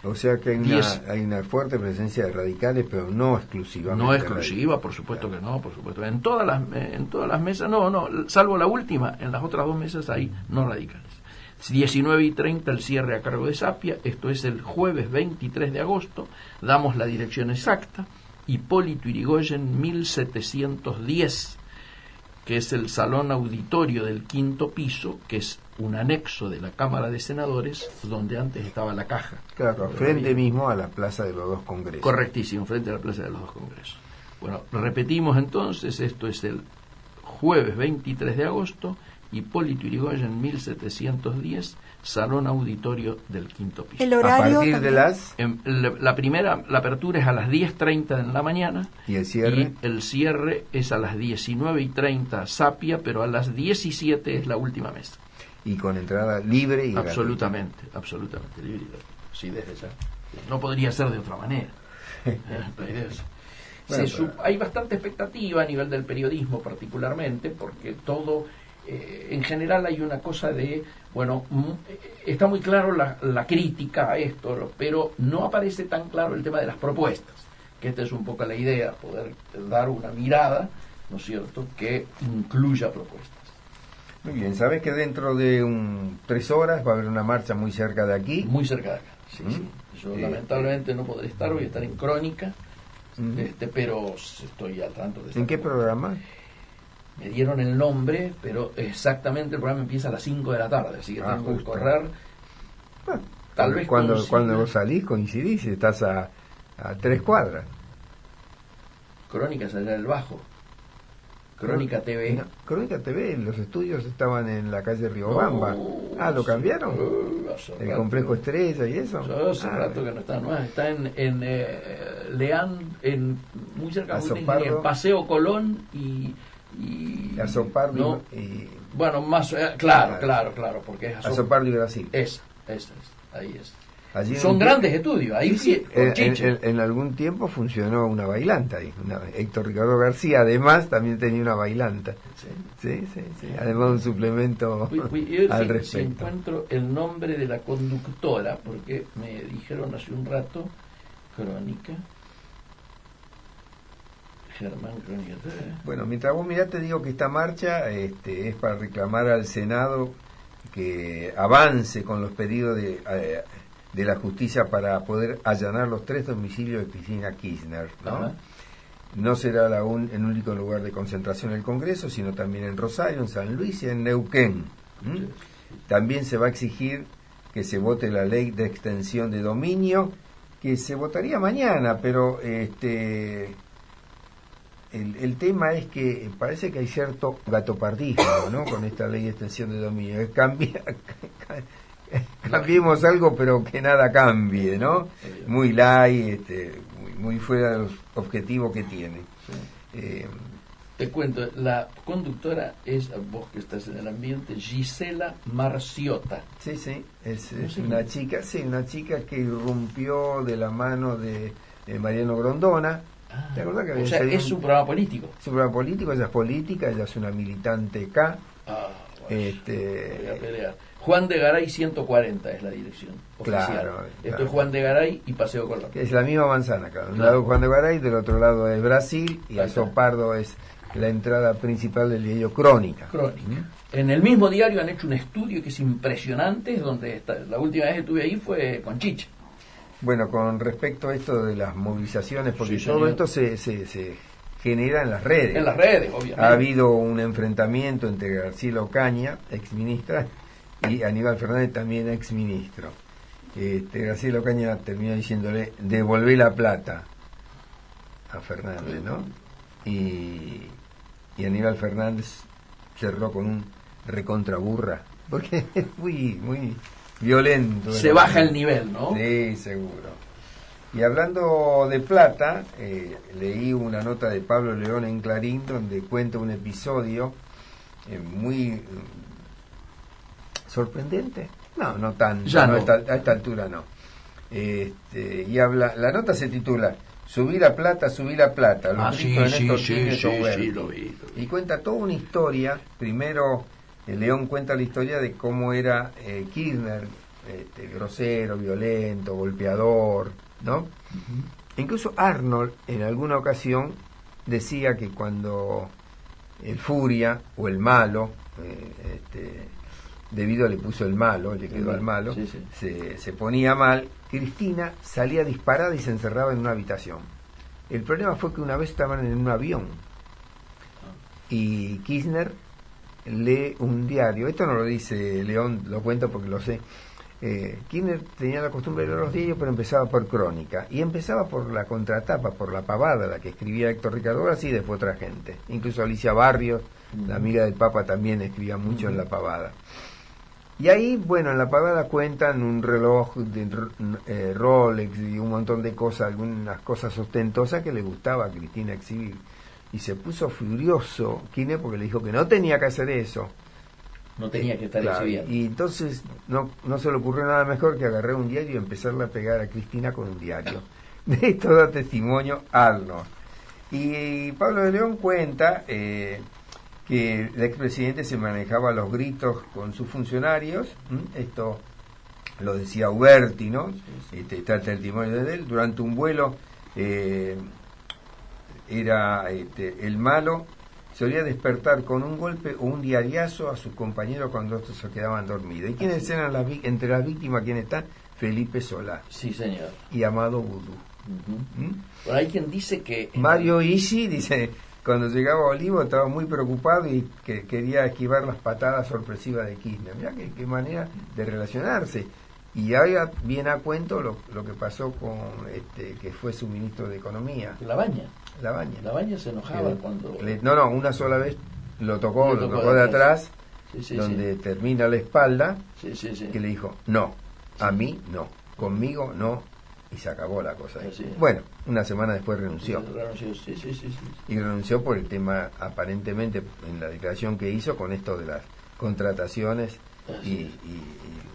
O sea que hay una fuerte presencia de radicales, pero no exclusivamente. No exclusiva, por supuesto que no, por supuesto. En todas las mesas, no, salvo la última, en las otras dos mesas hay no radicales. 19:30 el cierre a cargo de Sapia, esto es el jueves 23 de agosto, damos la dirección exacta, Hipólito Yrigoyen 1710, que es el salón auditorio del 5º piso, que es un anexo de la Cámara de Senadores, donde antes estaba la caja. Claro, frente mismo a la Plaza de los Dos Congresos. Correctísimo, frente a la Plaza de los Dos Congresos. Bueno, repetimos entonces, esto es el jueves 23 de agosto, Hipólito Yrigoyen 1710, salón auditorio del 5º piso. El horario a partir de las... la apertura es a las 10:30 en la mañana. ¿Y el cierre? Y el cierre es a las 19:30 Sapia, pero a las 17 es la última mesa. Y con entrada libre y absolutamente libre y gratuita. Sí, desde ya. No podría ser de otra manera. La idea es... Bueno, hay bastante expectativa a nivel del periodismo particularmente, porque todo... en general hay una cosa de, bueno, está muy claro la crítica a esto, pero no aparece tan claro el tema de las propuestas, que esta es un poco la idea, poder dar una mirada, ¿no es cierto?, que incluya propuestas. Muy bien, ¿sabes que dentro de 3 horas va a haber una marcha muy cerca de aquí? Muy cerca de acá, sí. Yo lamentablemente no podré estar, voy a estar en Crónica, pero estoy al tanto de esta. ¿En qué programa? Me dieron el nombre, pero exactamente el programa empieza a las 5 de la tarde, así que tengo que correr. Bueno, tal vez cuando vos salís coincidís, estás a 3 cuadras. Crónica es allá del Bajo. Crónica TV. No, Crónica TV, los estudios estaban en la calle Riobamba. ¿Lo cambiaron? El complejo Estrella y eso. Hace rato que no está, no está en muy cerca de Paseo Colón y Azopardo no, y bueno, más claro, porque es Azopardo y Brasil. Esa, ahí es. Allí son grandes estudios, ahí sí. En algún tiempo funcionó una bailanta ahí, Héctor Ricardo García además también tenía una bailanta. Sí. Además un suplemento al respecto. Si encuentro el nombre de la conductora, porque me dijeron hace un rato, Crónica. Bueno, mientras vos mirás, te digo que esta marcha es para reclamar al Senado que avance con los pedidos de la justicia para poder allanar los 3 domicilios de Cristina Kirchner, ¿no? Ajá. No será el único lugar de concentración del Congreso, sino también en Rosario, en San Luis y en Neuquén. Sí. También se va a exigir que se vote la ley de extensión de dominio, que se votaría mañana, pero el tema es que parece que hay cierto gatopardismo, ¿no?, con esta ley de extensión de dominio. Cambiemos algo, pero que nada cambie, ¿no? Muy light, muy fuera de los objetivos que tiene. Te cuento, la conductora es, vos que estás en el ambiente, Gisela Marciota. Sí, es una chica, que irrumpió de la mano de Mariano Grondona. ¿Te acordás que o sea, es un programa político? Es un programa político, ella es política, ella es una militante K. Voy a pelear. Juan de Garay 140 es la dirección oficial. Claro. Esto es Juan de Garay y Paseo Colón. Es la misma manzana acá. De un lado Juan de Garay, del otro lado es Brasil, y Azopardo es la entrada principal del diario Crónica. En el mismo diario han hecho un estudio que es impresionante, donde la última vez que estuve ahí fue con Chicha. Bueno, con respecto a esto de las movilizaciones, porque todo esto se genera en las redes. En las redes, obviamente. Ha habido un enfrentamiento entre Graciela Ocaña, exministra, y Aníbal Fernández, también exministro. Graciela Ocaña terminó diciéndole, devolvé la plata a Fernández, ¿no? Y Aníbal Fernández cerró con un recontraburra, porque es muy violento. Se baja el nivel, ¿no? Sí, seguro. Y hablando de plata, leí una nota de Pablo León en Clarín donde cuenta un episodio muy sorprendente. No tan. Ya no. A esta altura no. Y habla, la nota se titula Subí la plata, los gritos de Néstor Kirchner lo vi. Y cuenta toda una historia. Primero, León cuenta la historia de cómo era Kirchner, grosero, violento, golpeador, ¿no? Uh-huh. Incluso Arnold en alguna ocasión decía que cuando el Furia o el malo, debido le puso el malo, le quedó el malo, se ponía mal, Cristina salía disparada y se encerraba en una habitación. El problema fue que una vez estaban en un avión y Kirchner lee un diario. Esto no lo dice León, lo cuento porque lo sé. Kirchner tenía la costumbre de leer los diarios, pero empezaba por Crónica y empezaba por la contratapa, por la pavada, la que escribía Héctor Ricardo García y después otra gente. Incluso Alicia Barrios, la amiga del Papa, también escribía mucho en la pavada. Y ahí, bueno, en la pavada cuentan un reloj de Rolex y un montón de cosas, algunas cosas ostentosas que le gustaba a Cristina exhibir. Y se puso furioso Kirchner porque le dijo que no tenía que hacer eso. No tenía que estar exhibiendo. Y entonces no se le ocurrió nada mejor que agarrar un diario y empezarle a pegar a Cristina con un diario. De esto da testimonio Arnold. Y Pablo de León cuenta que el expresidente se manejaba a los gritos con sus funcionarios. Esto lo decía Uberti, ¿no? Está el testimonio de él. Durante un vuelo era el malo solía despertar con un golpe o un diariazo a sus compañeros cuando estos se quedaban dormidos. ¿Y quiénes eran entre las víctimas? ¿Quién está? Felipe Solá. Sí, señor. Y Amado Vudú. Pero hay quien dice que... Mario Isi dice, cuando llegaba a Olivo estaba muy preocupado y que quería esquivar las patadas sorpresivas de Kirchner. Mirá qué manera de relacionarse. Y ahora viene a cuento lo que pasó con que fue su ministro de Economía. Labaña se enojaba cuando... una sola vez lo tocó de atrás, donde termina la espalda, que le dijo, no, a mí no, conmigo no, y se acabó la cosa. Bueno, una semana después renunció. Y renunció por el tema, aparentemente, en la declaración que hizo con esto de las contrataciones y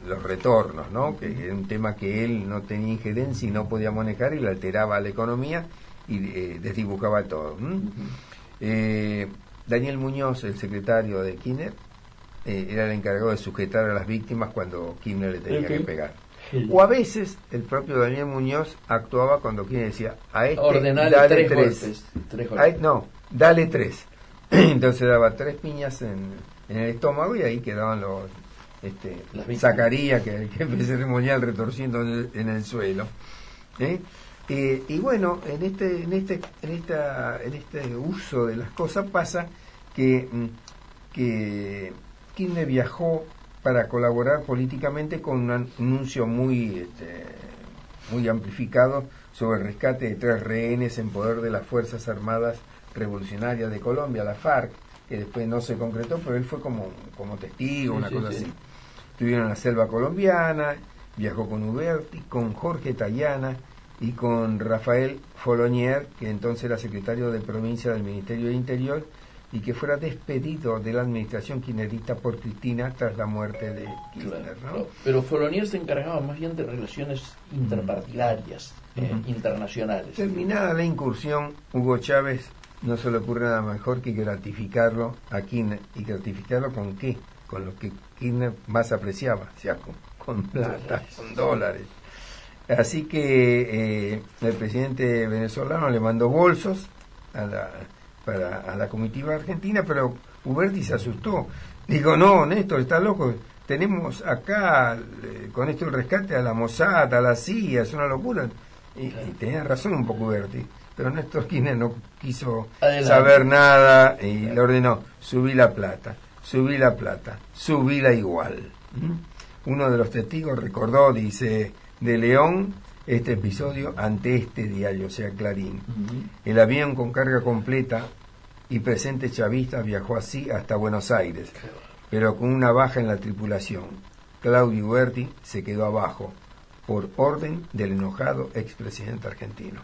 los retornos, ¿no? Que era un tema que él no tenía injerencia y no podía manejar y le alteraba la economía y desdibujaba todo. Daniel Muñoz, el secretario de Kirchner, era el encargado de sujetar a las víctimas cuando Kirchner le tenía que pegar. O a veces el propio Daniel Muñoz actuaba cuando Kirchner decía, a dale tres golpes. Dale 3. Entonces daba 3 piñas en el estómago y ahí quedaban los Zacarías que se remolía retorciendo en el suelo. Y bueno, en este uso de las cosas pasa que Kirchner viajó para colaborar políticamente con un anuncio muy amplificado sobre el rescate de 3 rehenes en poder de las Fuerzas Armadas Revolucionarias de Colombia, la FARC, que después no se concretó, pero él fue como testigo, cosa así. Estuvieron en la selva colombiana, viajó con Uberti, con Jorge Tayana y con Rafael Folonier, que entonces era secretario de provincia del Ministerio del Interior, y que fuera despedido de la administración kirchnerista por Cristina tras la muerte de Kirchner, ¿no? Claro. Pero Fournier se encargaba más bien de relaciones interpartidarias, internacionales. Terminada la incursión, Hugo Chávez no se le ocurre nada mejor que gratificarlo a Kirchner. ¿Y gratificarlo con qué? Con lo que Kirchner más apreciaba, o sea, con plata, con dólares. Así que el presidente venezolano le mandó bolsos a la comitiva argentina, pero Uberti se asustó. Dijo, no, Néstor, está loco, tenemos acá con esto el rescate a la Mossad, a la CIA, es una locura. Y tenía razón un poco Uberti, pero Néstor Kirchner no quiso saber nada y le ordenó, subí la plata, subíla igual. Uno de los testigos recordó, dice, de León, este episodio ante este diario, o sea, Clarín. El avión con carga completa y presentes chavistas viajó así hasta Buenos Aires, pero con una baja en la tripulación. Claudio Uberti se quedó abajo, por orden del enojado expresidente argentino.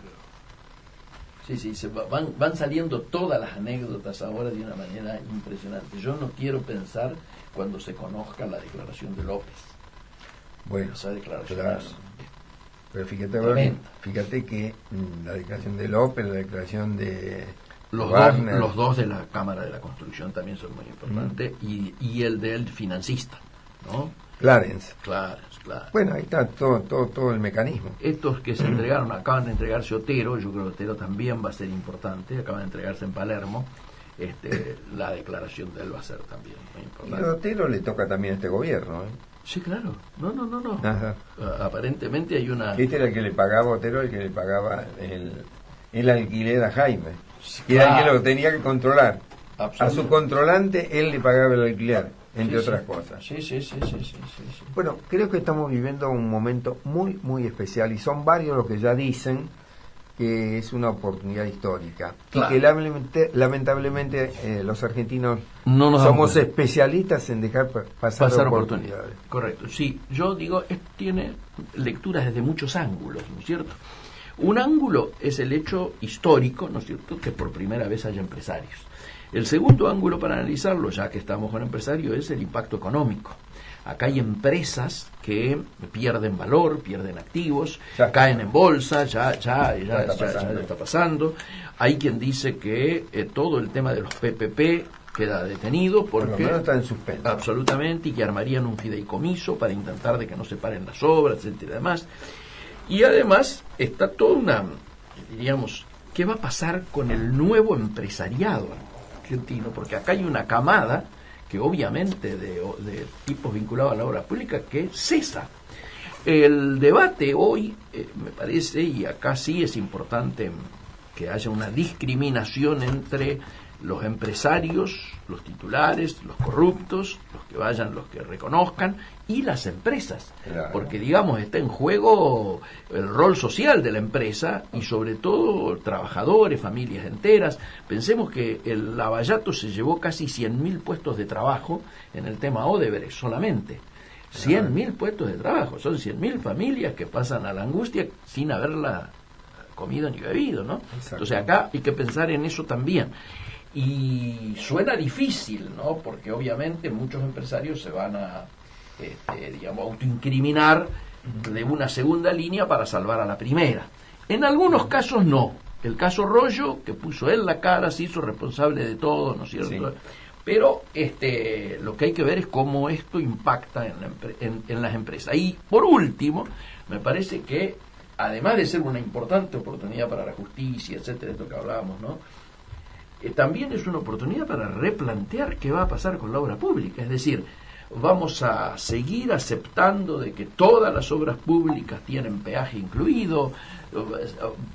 Sí, van saliendo todas las anécdotas ahora de una manera impresionante. Yo no quiero pensar cuando se conozca la declaración de López. Bueno, esa declaración claro. Pero fíjate que la declaración de López, la declaración de los dos de la Cámara de la Construcción también son muy importantes, y el del financista, ¿no? Clarence. Bueno, ahí está todo el mecanismo. Estos que se entregaron, acaban de entregarse Otero, yo creo que Otero también va a ser importante, acaban de entregarse en Palermo, la declaración de él va a ser también muy importante. Y a Otero le toca también a este gobierno, ¿eh? Sí, claro. No. Ajá. Aparentemente hay una... Este era el que le pagaba a Otero, el que le pagaba el alquiler a Jaime. Y Claro. era el que lo tenía que controlar. A su controlante él le pagaba el alquiler, entre otras cosas. Sí. Bueno, creo que estamos viviendo un momento muy, muy especial y son varios los que ya dicen que es una oportunidad histórica. Claro. Y que lamentablemente los argentinos no nos somos especialistas en dejar pasar oportunidades. Correcto, sí. Yo digo, tiene lecturas desde muchos ángulos, ¿no es cierto? Un ángulo es el hecho histórico, ¿no es cierto?, que por primera vez haya empresarios. El segundo ángulo para analizarlo, ya que estamos con empresarios, es el impacto económico. Acá hay empresas que pierden valor, pierden activos, caen en bolsa, ya está pasando. Hay quien dice que todo el tema de los PPP queda detenido porque por lo menos está en suspenso. Absolutamente, y que armarían un fideicomiso para intentar de que no se paren las obras, etcétera, y demás. Y además está toda una, diríamos, ¿qué va a pasar con el nuevo empresariado argentino? Porque acá hay una camada que obviamente de tipos vinculados a la obra pública que cesa. El debate hoy, me parece, y acá sí es importante que haya una discriminación entre los empresarios, los titulares, los corruptos, los que vayan, los que reconozcan, y las empresas. Claro. Porque, digamos, está en juego el rol social de la empresa y sobre todo trabajadores, familias enteras. Pensemos que el Lavallato se llevó casi 100.000 puestos de trabajo en el tema Odebrecht solamente. 100.000 puestos de trabajo, son 100.000 familias que pasan a la angustia sin haberla comido ni bebido, ¿no? Exacto. Entonces acá hay que pensar en eso también. Y suena difícil, ¿no? Porque obviamente muchos empresarios se van a, autoincriminar de una segunda línea para salvar a la primera. En algunos casos no. El caso Rollo, que puso él la cara, se hizo responsable de todo, ¿no es cierto? Sí. Pero lo que hay que ver es cómo esto impacta en las empresas. Y por último, me parece que además de ser una importante oportunidad para la justicia, etcétera, esto que hablábamos, ¿no? También es una oportunidad para replantear qué va a pasar con la obra pública. Es decir, vamos a seguir aceptando de que todas las obras públicas tienen peaje incluido.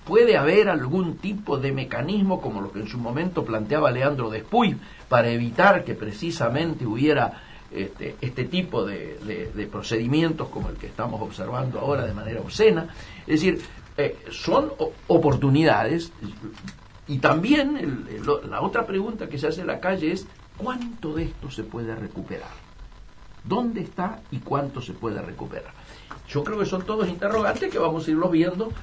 Puede haber algún tipo de mecanismo como lo que en su momento planteaba Leandro Despuy para evitar que precisamente hubiera este tipo de procedimientos como el que estamos observando ahora de manera obscena. Es decir, son oportunidades. Y también la otra pregunta que se hace en la calle es ¿cuánto de esto se puede recuperar? ¿Dónde está y cuánto se puede recuperar? Yo creo que son todos interrogantes que vamos a irlos viendo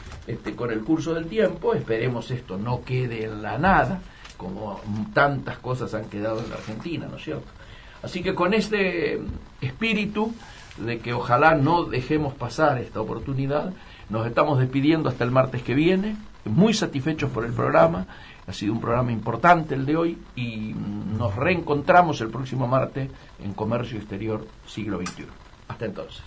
con el curso del tiempo. Esperemos esto no quede en la nada, como tantas cosas han quedado en la Argentina, ¿no es cierto? Así que con este espíritu de que ojalá no dejemos pasar esta oportunidad, nos estamos despidiendo hasta el martes que viene, muy satisfechos por el programa. Ha sido un programa importante el de hoy y nos reencontramos el próximo martes en Comercio Exterior Siglo XXI. Hasta entonces.